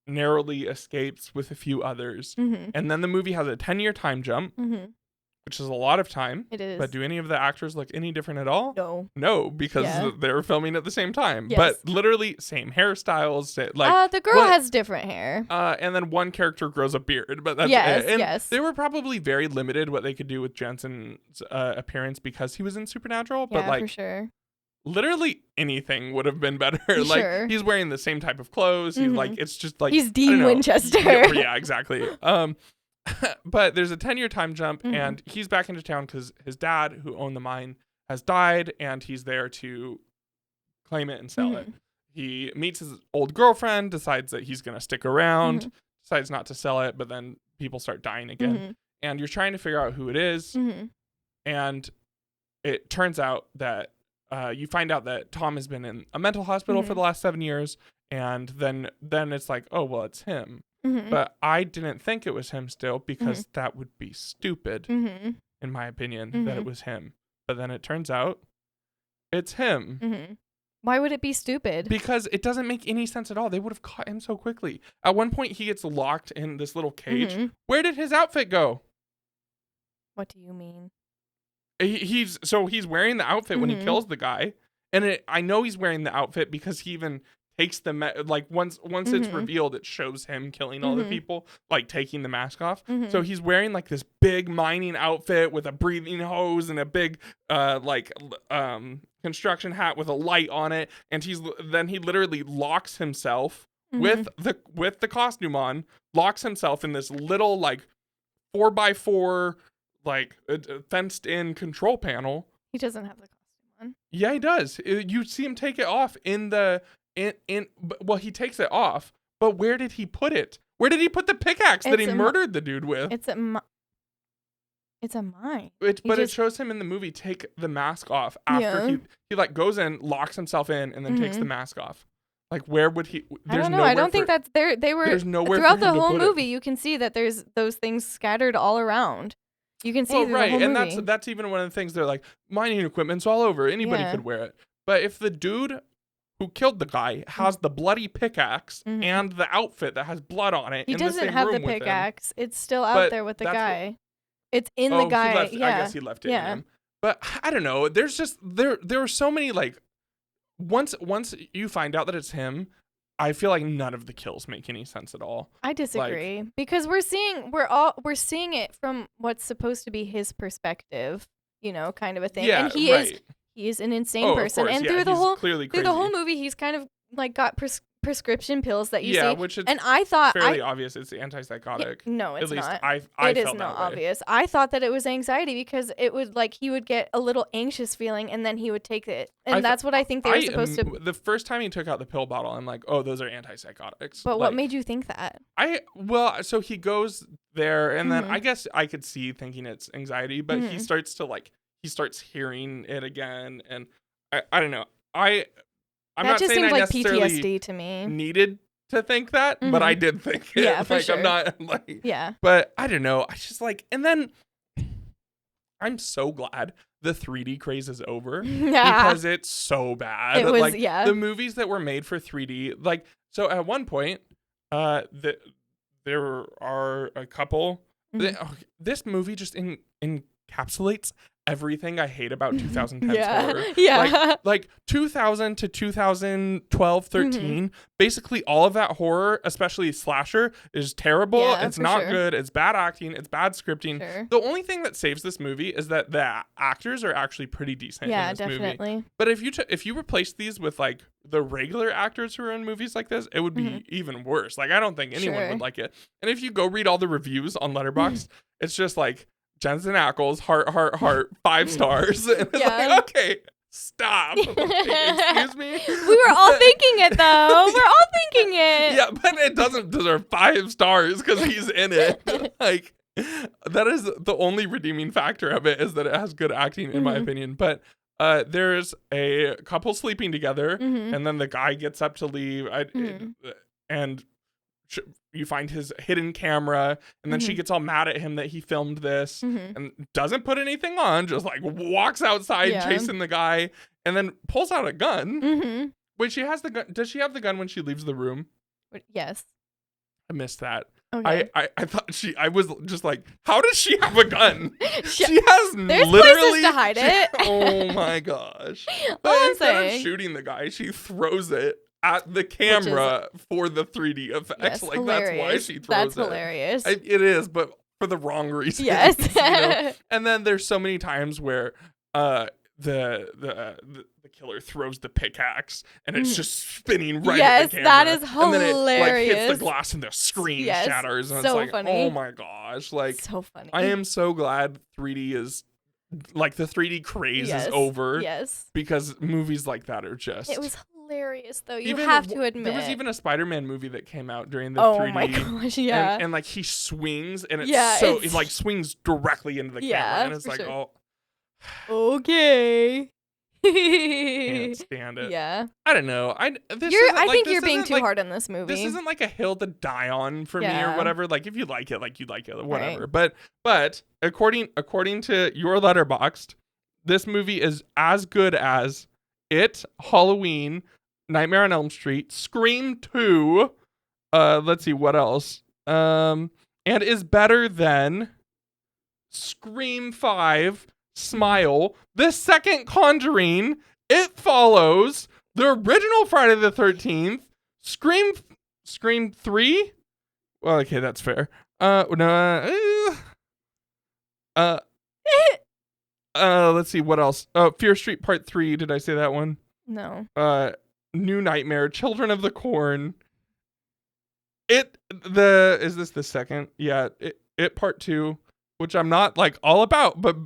narrowly escapes with a few others. And then the movie has a 10-year time jump, which is a lot of time. It is. But do any of the actors look any different at all? No. No, because they were filming at the same time. Yes. But literally same hairstyles. Like the girl has different hair. And then one character grows a beard, but that's Yes, it. And yes. they were probably very limited what they could do with Jensen's appearance because he was in Supernatural. Yeah, but like, for sure. literally anything would have been better. Like, Sure. he's wearing the same type of clothes. He's like, it's just like, he's Dean Winchester. Yeah, exactly. But there's a 10-year time jump, and he's back into town because his dad, who owned the mine, has died, and he's there to claim it and sell it. He meets his old girlfriend, decides that he's going to stick around, decides not to sell it, but then people start dying again. And you're trying to figure out who it is. And it turns out that you find out that Tom has been in a mental hospital for the last 7 years, and then it's like, oh, well, it's him. But I didn't think it was him still because that would be stupid, in my opinion, that it was him. But then it turns out it's him. Why would it be stupid? Because it doesn't make any sense at all. They would have caught him so quickly. At one point, he gets locked in this little cage. Where did his outfit go? What do you mean? He's wearing the outfit when he kills the guy, and I know he's wearing the outfit because he even takes the like once it's revealed, it shows him killing all the people, like taking the mask off. So he's wearing like this big mining outfit with a breathing hose and a big construction hat with a light on it, and he literally locks himself with the costume on, locks himself in this little like 4x4 like fenced in control panel. He doesn't have the costume on. Yeah, he does. You see him take it off well, he takes it off, but where did he put it? Where did he put the pickaxe that he murdered the dude with? It's a mine. It shows him in the movie take the mask off after he like goes in, locks himself in, and then takes the mask off. Like, where would he? I don't know. I don't think that's there. They were there's nowhere throughout for him the to whole put movie. it. You can see that there's those things scattered all around. You can see through right, the whole and movie. that's even one of the things. They're like, mining equipment's all over. Anybody could wear it. But if the dude who killed the guy has the bloody pickaxe and the outfit that has blood on it, he in doesn't the same have the room with pickaxe. him, It's still out there with the guy. It's in the guy. I guess he left it in him. But I don't know. There's just there are so many like once you find out that it's him, I feel like none of the kills make any sense at all. I disagree because we're seeing it from what's supposed to be his perspective, kind of a thing. Yeah, and he is an insane person. And through the whole movie, he's kind of like got prescription pills that you see. Which is and I thought fairly obvious. It's antipsychotic. No, it's at least not. I it felt is not that way. obvious. I thought that it was anxiety because it would he would get a little anxious feeling and then he would take it. And that's what I think they were supposed to. The first time he took out the pill bottle, I'm like, oh, those are antipsychotics. But what made you think that? So he goes there, and then I guess I could see thinking it's anxiety, but he starts to he starts hearing it again, and I don't know. I'm That not just saying seems I like necessarily PTSD to me. needed to think that, but I did think it. Yeah, for like sure. I'm not like Yeah. But I don't know. I just like, and then I'm so glad the 3D craze is over Yeah. because it's so bad. It was, like yeah. the movies that were made for 3D, like so at one point, there are a couple. This movie just encapsulates everything I hate about 2010's horror. Yeah. Like 2000 to 2012, 13, basically all of that horror, especially slasher, is terrible. Yeah, it's for not sure. good. It's bad acting. It's bad scripting. Sure. The only thing that saves this movie is that the actors are actually pretty decent Yeah, in this movie. definitely. But if you replace these with like the regular actors who are in movies like this, it would be even worse. Like I don't think anyone would like it. And if you go read all the reviews on Letterboxd, it's just like Jensen Ackles, heart, 5 stars. And it's like, okay, stop. Like, excuse me? We were all thinking it, though. We're all thinking it. Yeah, but it doesn't deserve 5 stars because he's in it. Like, that is the only redeeming factor of it, is that it has good acting, in my opinion. But there's a couple sleeping together, and then the guy gets up to leave, and you find his hidden camera, and then she gets all mad at him that he filmed this and doesn't put anything on, just like walks outside chasing the guy, and then pulls out a gun. Wait, she has the gun. Does she have the gun when she leaves the room? Yes. I missed that. Okay. I thought I was just like, how does she have a gun? she has There's literally places to hide it. Oh my gosh. But All I'm instead of saying. shooting the guy, she throws it at the camera for the 3D effects. Yes, like hilarious. that's why she throws That's it. hilarious. It is, but for the wrong reason. Yes. you know? And then there's so many times where the killer throws the pickaxe and it's just spinning right at the camera. That is and then it like hits hilarious. the glass and the screen shatters, and so it's like, funny. oh my gosh, like so funny. I am so glad 3D is like the 3D craze is over. Yes. Because movies like that are just. It was hilarious though. You have to admit. There was even a Spider-Man movie that came out during the 3D. Oh my gosh, yeah. And like he swings and it like swings directly into the camera, and it's like, oh. Okay. Can't stand it. Yeah. I don't know. I think you're being too hard on this movie. This isn't like a hill to die on for me or whatever. Like if you like it, you like it, whatever. Right. But according to your Letterboxd, this movie is as good as It, Halloween, Nightmare on Elm Street, Scream 2. Let's see what else. And is better than Scream 5, Smile, the second Conjuring, It Follows, the original Friday the 13th, Scream 3. Well, okay, that's fair. Let's see what else. Fear Street Part 3. Did I say that one? No. New Nightmare, Children of the Corn. Is this the second? Yeah, it Part 2, which I'm not like all about, but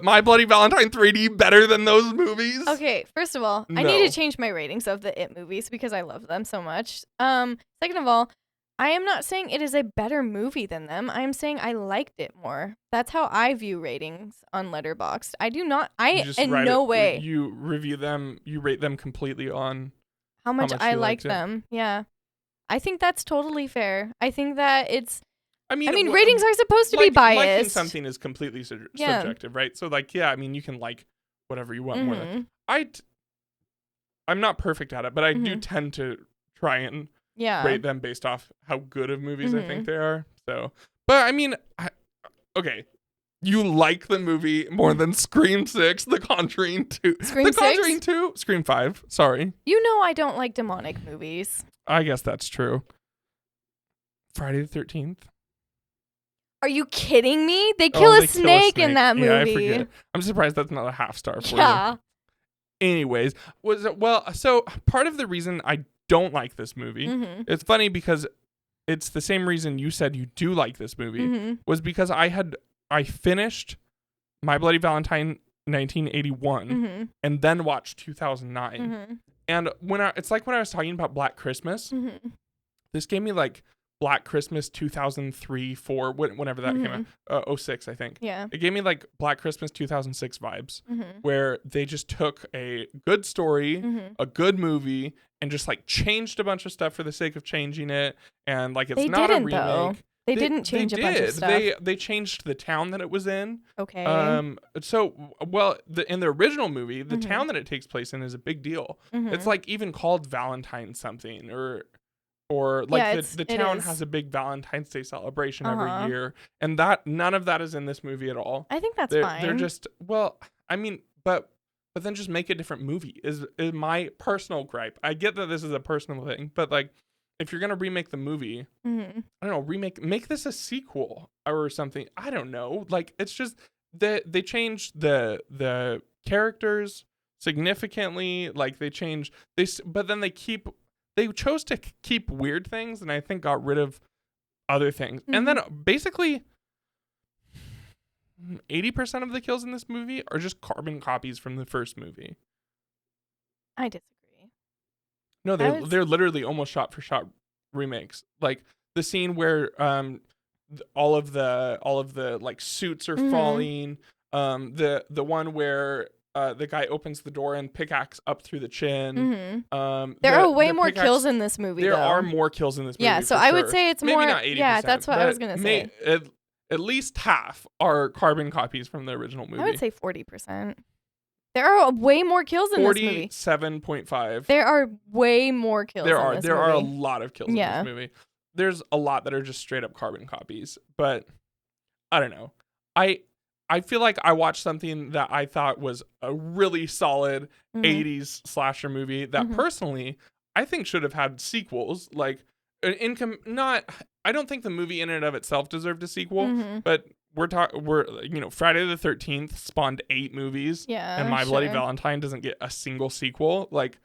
My Bloody Valentine 3D better than those movies? Okay, first of all, I need to change my ratings of the It movies because I love them so much. Second of all, I am not saying it is a better movie than them. I am saying I liked it more. That's how I view ratings on Letterboxd. I do not. Way. You review them. You rate them completely on how much I liked them. Yeah, I think that's totally fair. I think that it's. I mean, ratings are supposed to be biased. Liking something is completely subjective, right? So, like, yeah, I mean, you can like whatever you want more than. I'm not perfect at it, but I do tend to try and rate them based off how good of movies I think they are. So, but I mean, okay, you like the movie more than Scream 6, The Conjuring 2, Scream The 6? Conjuring 2, Scream 5. Sorry, you know I don't like demonic movies. I guess that's true. Friday the 13th. Are you kidding me? They kill a snake in that movie. Yeah, I forget. I'm surprised that's not a half star for you. Anyways, so part of the reason I don't like this movie, it's funny because it's the same reason you said you do like this movie, was because I finished My Bloody Valentine 1981 and then watched 2009. And it's like when I was talking about Black Christmas, this gave me like Black Christmas 2003, 4, whenever that came out, 06, I think. Yeah. It gave me like Black Christmas 2006 vibes, Mm-hmm. where they just took a good story, a good movie, and just like changed a bunch of stuff for the sake of changing it. And like, it's They not didn't, a remake. though. They didn't change a bunch of stuff. They changed the town that it was in. Okay. In the original movie, the town that it takes place in is a big deal. It's like even called Valentine something, or like the town has a big Valentine's Day celebration every year, and that none of that is in this movie at all. I think that's fine. They're just, well, I mean, but then just make a different movie is my personal gripe. I get that this is a personal thing, but like, if you're gonna remake the movie, I don't know, make this a sequel or something. I don't know. Like, it's just that they changed the characters significantly. Like, but then they chose to keep weird things, and I think got rid of other things. And then basically 80% of the kills in this movie are just carbon copies from the first movie. I disagree. No, they're literally almost shot for shot remakes. Like the scene where all of the like suits are falling. The one where the guy opens the door and pickaxe up through the chin. There are way more kills in this movie. There are more kills in this movie. Yeah, so I would say it's maybe more. Not 80%, yeah, that's what I was gonna say. At least half are carbon copies from the original movie. I would say 40%. There are way more kills in this movie. 47.5. There are way more kills. There are a lot of kills in this movie. There's a lot that are just straight up carbon copies, but I don't know. I feel like I watched something that I thought was a really solid 80s slasher movie that personally I think should have had sequels. Like I don't think the movie in and of itself deserved a sequel, but Friday the 13th spawned 8 movies. Yeah. And My Bloody Valentine doesn't get a single sequel. Like,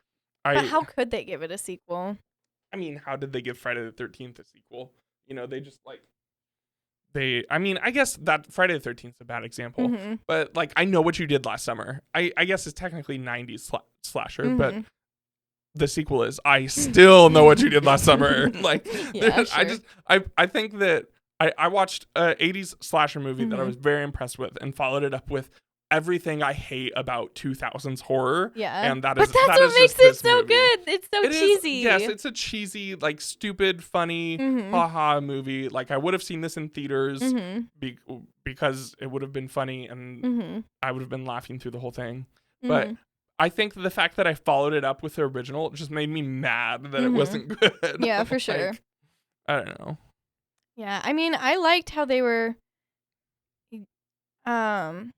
but how could they give it a sequel? I mean, how did they give Friday the 13th a sequel? They just I guess that Friday the 13th is a bad example, but like, I Know What You Did Last Summer, I guess it's technically 90s slasher, but the sequel is I Still Know What You Did Last Summer. Like, yeah, sure. I think that I watched a 80s slasher movie that I was very impressed with and followed it up with everything I hate about 2000s horror. Yeah. And that's what makes it so good. It's so cheesy. Yes, it's a cheesy, like, stupid, funny, haha movie. Like, I would have seen this in theaters because it would have been funny and I would have been laughing through the whole thing. But I think the fact that I followed it up with the original just made me mad that it wasn't good. Yeah, for sure. I don't know. Yeah, I mean, I liked how they were. I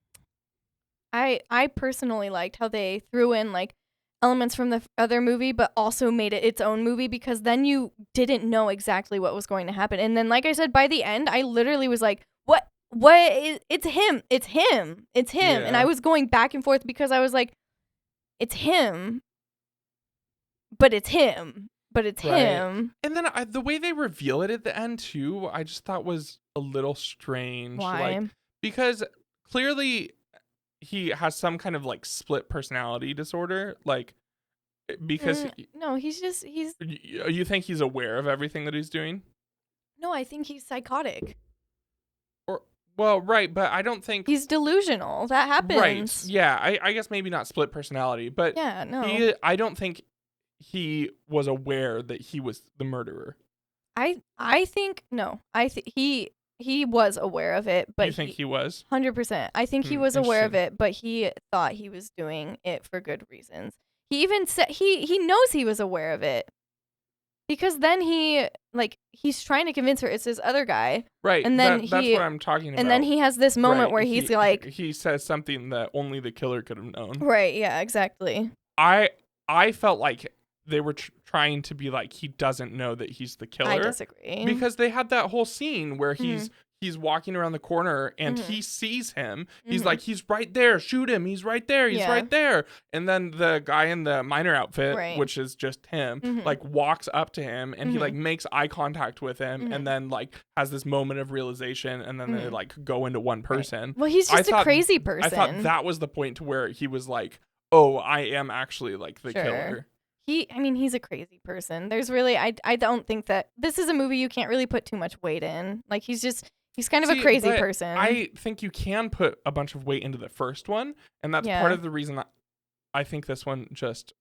personally liked how they threw in like elements from the other movie, but also made it its own movie, because then you didn't know exactly what was going to happen. And then, like I said, by the end, I literally was like, "What? It's him! It's him! It's him!" Yeah. And I was going back and forth because I was like, "It's him, but it's him." But it's him. And then the way they reveal it at the end too, I just thought was a little strange. Why? Like, because clearly he has some kind of like split personality disorder. Like, because no, he's. You think he's aware of everything that he's doing? No, I think he's psychotic. Well, right, but I don't think he's delusional. That happens. Right. Yeah, I guess maybe not split personality, but yeah, no. I don't think he was aware that he was the murderer. I think no. He was aware of it, but you think he was 100%. I think he was aware of it, but he thought he was doing it for good reasons. He even said he knows he was aware of it, because then he's trying to convince her it's this other guy, right? And then that's what I'm talking about. And then he has this moment where he's like, he says something that only the killer could have known. Right? Yeah, exactly. I felt like they were trying to be like, he doesn't know that he's the killer. I disagree. Because they had that whole scene where he's walking around the corner and he sees him. He's like, he's right there. Shoot him. He's right there. He's right there. And then the guy in the miner outfit, which is just him, like walks up to him and he like makes eye contact with him and then like has this moment of realization, and then they like go into one person. Right. Well, he's just a crazy person. I thought that was the point to where he was like, oh, I am actually like the killer. he's a crazy person. There's really, I don't think that this is a movie you can't really put too much weight in. Like, he's kind of a crazy but person. I think you can put a bunch of weight into the first one, and that's part of the reason I think this one just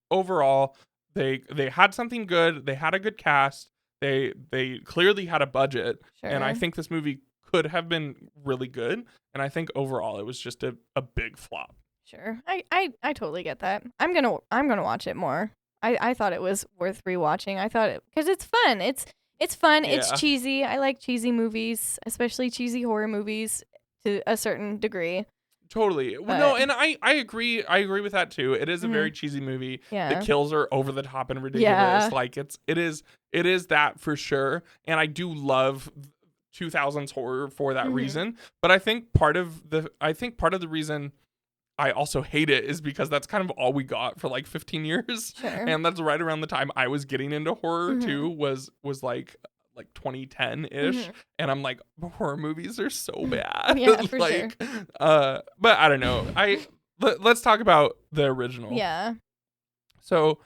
overall they had something good. They had a good cast. They clearly had a budget, and I think this movie could have been really good. And I think overall it was just a big flop. Sure. I totally get that. I'm gonna watch it more. I thought it was worth rewatching. I thought it because it's fun. It's fun. Yeah. It's cheesy. I like cheesy movies, especially cheesy horror movies to a certain degree. Totally. Well, no, and I agree. I agree with that too. It is a very cheesy movie. Yeah. The kills are over the top and ridiculous. Yeah. Like it is that for sure. And I do love 2000s horror for that reason. But I think part of the reason I also hate it is because that's kind of all we got for like 15 years. Sure. And that's right around the time I was getting into horror too, was like 2010-ish. And I'm like, horror movies are so bad. Yeah, for like, sure. But I don't know. Let's talk about the original. Yeah. So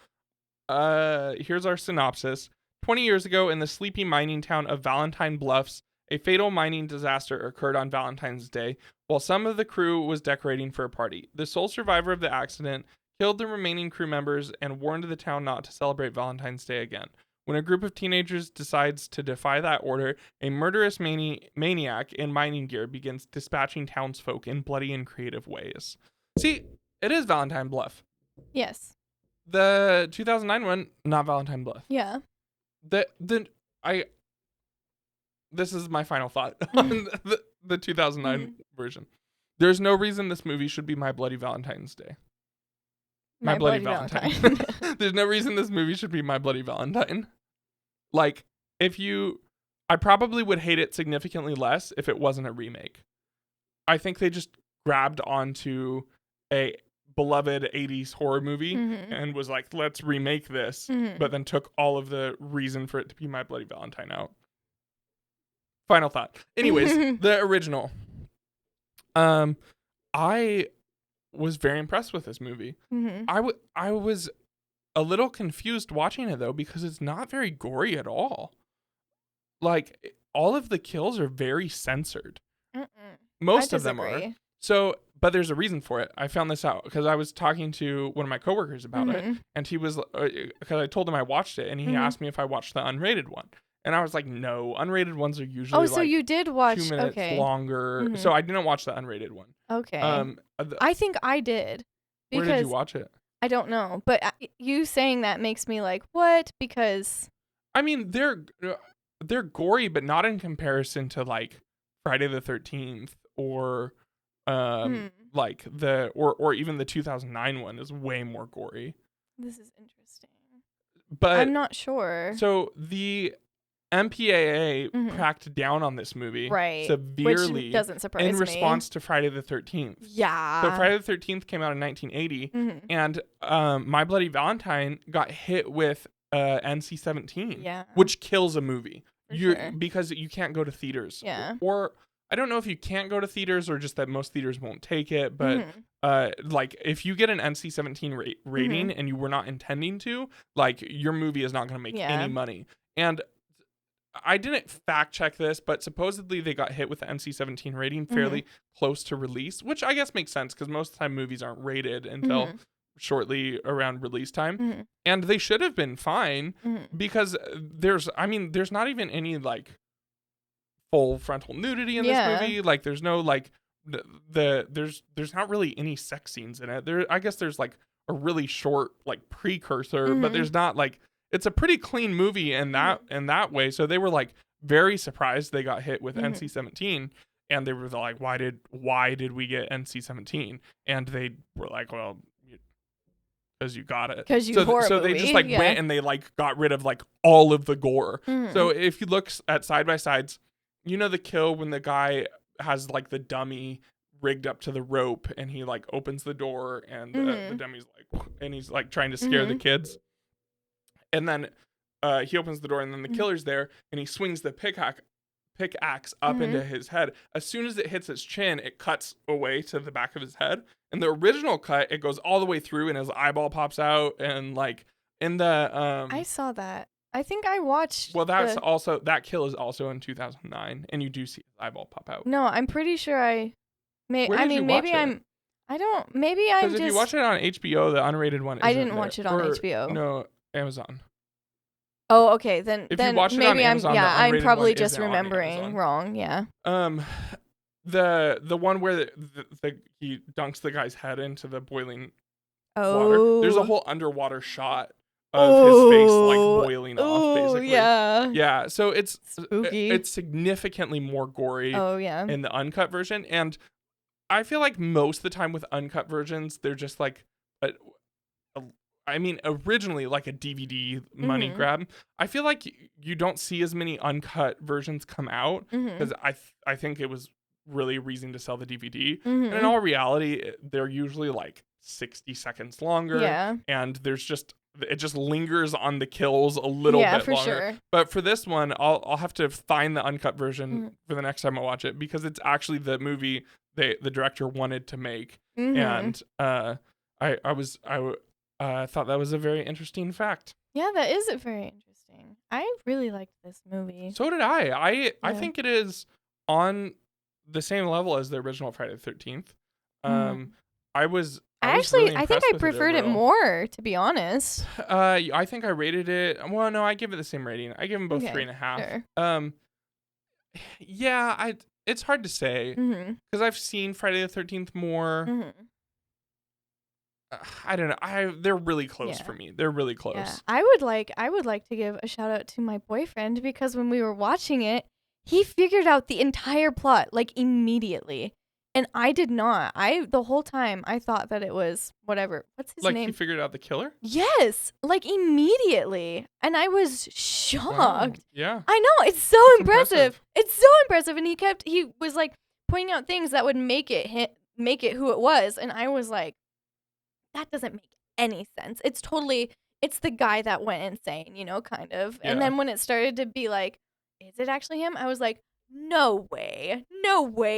here's our synopsis. 20 years ago in the sleepy mining town of Valentine Bluffs, a fatal mining disaster occurred on Valentine's Day while some of the crew was decorating for a party. The sole survivor of the accident killed the remaining crew members and warned the town not to celebrate Valentine's Day again. When a group of teenagers decides to defy that order, a murderous maniac in mining gear begins dispatching townsfolk in bloody and creative ways. See, it is Valentine Bluff. Yes. The 2009 one, not Valentine Bluff. Yeah. This is my final thought on the 2009 version. There's no reason this movie should be My Bloody Valentine's Day. My Bloody Valentine. There's no reason this movie should be My Bloody Valentine. Like, I probably would hate it significantly less if it wasn't a remake. I think they just grabbed onto a beloved 80s horror movie and was like, let's remake this, but then took all of the reason for it to be My Bloody Valentine out. Final thought. Anyways, the original. I was very impressed with this movie. I was a little confused watching it though because it's not very gory at all. Like all of the kills are very censored. Most of them are. So, but there's a reason for it. I found this out because I was talking to one of my coworkers about it, and he was because I told him I watched it, and he asked me if I watched the unrated one. And I was like, no, unrated ones are usually so you did watch 2 minutes longer. So I didn't watch the unrated one. Okay. I think I did. Where did you watch it? I don't know. But you saying that makes me like, what? Because I mean, they're gory, but not in comparison to like Friday the 13th or like or even the 2009 one is way more gory. This is interesting. But I'm not sure. So the MPAA cracked down on this movie severely, which doesn't surprise me, in response to Friday the 13th. Yeah. So Friday the 13th came out in 1980, and My Bloody Valentine got hit with NC-17, which kills a movie. Because you can't go to theaters. Yeah. Or I don't know if you can't go to theaters or just that most theaters won't take it, but like if you get an NC-17 rating and you were not intending to, like your movie is not going to make any money. And I didn't fact check this, but supposedly they got hit with the NC-17 rating fairly close to release, which I guess makes sense because most of the time movies aren't rated until shortly around release time. And they should have been fine because there's not even any like full frontal nudity in this movie. Like there's no like there's not really any sex scenes in it. I guess there's like a really short like precursor, but there's not like, it's a pretty clean movie in that way. So they were like very surprised they got hit with NC-17, and they were like, why did we get NC-17? And they were like, well, because you got it. Because so they just like went and they like got rid of like all of the gore. So if you look at side by sides, you know the kill when the guy has like the dummy rigged up to the rope and he like opens the door and the dummy's like, and he's like trying to scare the kids. And then he opens the door and then the killer's there and he swings the pickaxe pickaxe up into his head. As soon as it hits his chin, it cuts away to the back of his head. In the original cut, it goes all the way through and his eyeball pops out. And like in the I saw that. I think I watched. well, that's also that kill is also in 2009, and you do see his eyeball pop out. No, I'm pretty sure I. Where did you watch it? I don't. Maybe I'm just. Because if you watch it on HBO, the unrated one. I didn't watch it on HBO. No, Amazon. Oh, okay. Then If you watch it maybe on Amazon, I'm the probably unrated one just isn't on remembering Amazon. wrong. Yeah. The one where he dunks the guy's head into the boiling Oh. water. There's a whole underwater shot of his face like boiling off, basically. Yeah. Yeah. So it's spooky. It's significantly more gory. Oh yeah. In the uncut version, and I feel like most of the time with uncut versions, they're just like originally like a DVD money grab. I feel like you don't see as many uncut versions come out because I think it was really a reason to sell the DVD. And in all reality, they're usually like 60 seconds longer. Yeah. And it just lingers on the kills a little bit for longer. Sure. But for this one, I'll have to find the uncut version for the next time I watch it because it's actually the movie the director wanted to make. And I thought that was a very interesting fact. Yeah, that is very interesting. I really liked this movie. So did I. I think it is on the same level as the original Friday the 13th. I think I preferred it more, to be honest. I think I rated it. Well, no, I give it the same rating. I give them both 3.5. Sure. Yeah, it's hard to say because I've seen Friday the 13th more. I don't know. They're really close for me. They're really close. Yeah. I would like to give a shout out to my boyfriend because when we were watching it, he figured out the entire plot like immediately. And I did not. The whole time I thought that it was whatever. What's his name? Like he figured out the killer? Yes, like immediately. And I was shocked. Wow. Yeah. I know, it's so impressive. It's so impressive. And he was like pointing out things that would make it who it was. And I was like, that doesn't make any sense. It's the guy that went insane, kind of. Yeah. And then when it started to be like, is it actually him? I was like, no way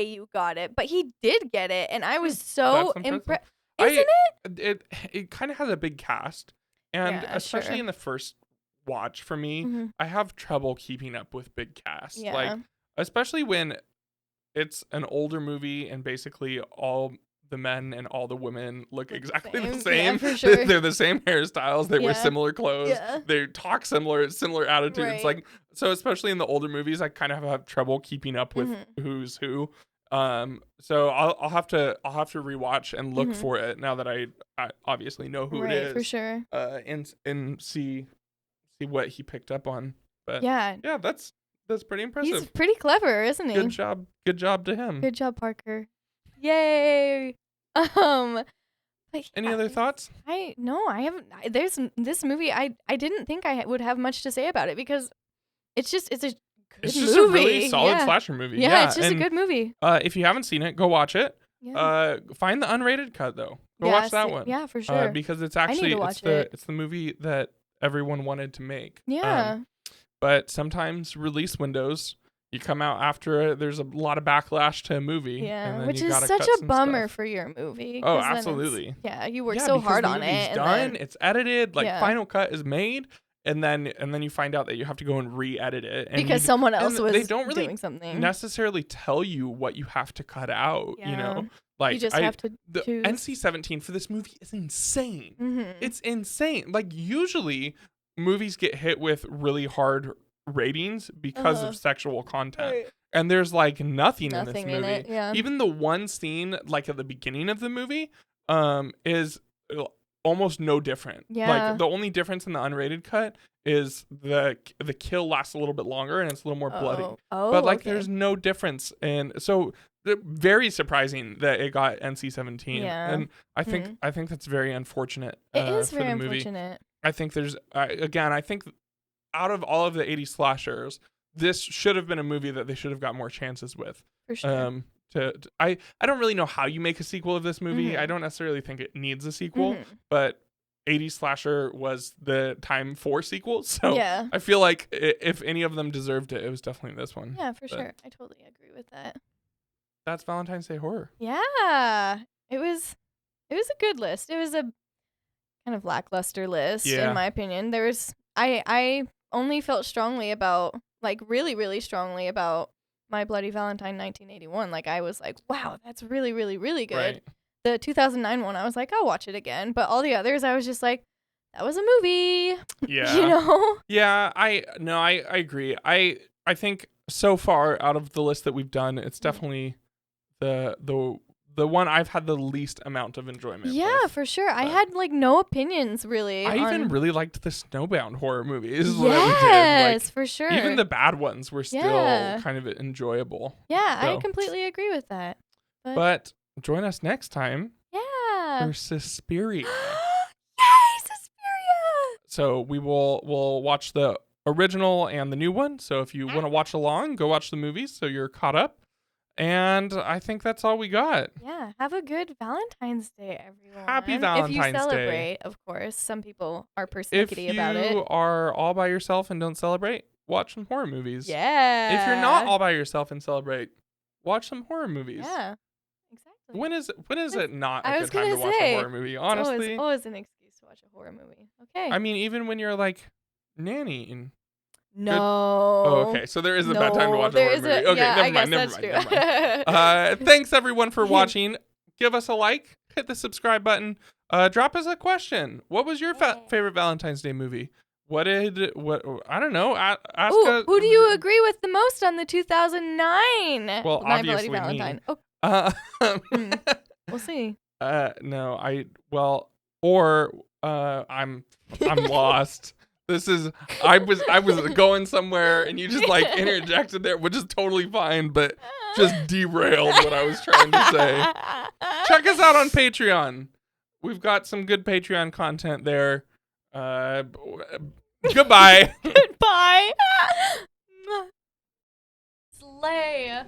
you got it. But he did get it, and I was so impressed. Isn't it? It kind of has a big cast, and especially in the first watch for me, I have trouble keeping up with big casts. Yeah. Like, especially when it's an older movie and basically all the men and all the women look exactly the same. Yeah, for sure. They're the same hairstyles. They wear similar clothes. Yeah. They talk similar attitudes. Right. Like, so especially in the older movies, I kind of have trouble keeping up with who's who. So I'll have to rewatch and look for it now that I obviously know who it is. For sure. And see what he picked up on. But yeah, that's pretty impressive. He's pretty clever, isn't he? Good job to him. Good job, Parker. Yay. Any other thoughts? I haven't. There's this movie. I didn't think I would have much to say about it because it's a good movie. A really solid slasher movie. Yeah, it's just a good movie. If you haven't seen it, go watch it. Yeah. Find the unrated cut though. Go watch that one. Yeah, for sure. Because it's actually it's the movie that everyone wanted to make. Yeah. But sometimes release windows, you come out after there's a lot of backlash to a movie. Yeah, and then which you is gotta such cut a some bummer stuff. for your movie. Oh, absolutely. Yeah, you work so hard on it. It's done. It's edited. Like final cut is made, and then you find out that you have to go and re-edit it because someone else was they don't really doing something. necessarily tell you what you have to cut out. Yeah. You know, like you just have to choose. NC-17 for this movie is insane. It's insane. Like usually movies get hit with really hard ratings because of sexual content. Right. And there's like nothing in this movie. In it, yeah. Even the one scene like at the beginning of the movie is almost no different. Yeah. Like the only difference in the unrated cut is the kill lasts a little bit longer and it's a little more bloody. But like there's no difference. And so very surprising that it got NC-17. Yeah. And I think that's very unfortunate. It is for very the movie. unfortunate. I think there's I think out of all of the 80s slashers, this should have been a movie that they should have got more chances with. For sure. I don't really know how you make a sequel of this movie. I don't necessarily think it needs a sequel, but 80s slasher was the time for sequels. So Yeah. I feel like if any of them deserved it, it was definitely this one. Yeah, for sure. I totally agree with that. That's Valentine's Day horror. Yeah. It was a good list. It was a kind of lackluster list in my opinion. I only felt strongly about, like, really, really strongly about My Bloody Valentine 1981. Like, I was like, wow, that's really, really, really good. Right. The 2009 one, I was like, I'll watch it again. But all the others, I was just like, that was a movie. Yeah. You know? Yeah, I agree. I think so far out of the list that we've done, it's definitely the one I've had the least amount of enjoyment Yeah, with. for sure. I had like no opinions really. I even really liked the Snowbound horror movies. Yes, that we did. Like, for sure. even the bad ones were still kind of enjoyable. Yeah, So. I completely agree with that. But join us next time for Yeah. Suspiria. Yay, Suspiria! So we'll watch the original and the new one. So if you want to watch along, go watch the movies so you're caught up. And I think that's all we got. Yeah, have a good Valentine's Day, everyone. Happy Valentine's Day. If you celebrate, of course. Some people are persnickety about it. If you are all by yourself and don't celebrate, watch some horror movies. Yeah. If you're not all by yourself and celebrate, watch some horror movies. Yeah, exactly. When is it not I a was good time to gonna watch say, a horror movie? Honestly, it's always an excuse to watch a horror movie. Okay. I mean, even when you're like nannying. No. Oh, okay. So there is a bad time to watch a horror movie. Okay, yeah, never mind. Thanks everyone for watching. Give us a like, hit the subscribe button. Drop us a question. What was your favorite Valentine's Day movie? I don't know. Ask who do you agree with the most on the 2009? Well, My obviously Bloody Valentine. me. Oh. We'll see. No, I'm lost. I was going somewhere and you just like interjected there, which is totally fine, but just derailed what I was trying to say. Check us out on Patreon. We've got some good Patreon content there. Goodbye. Goodbye. Slay.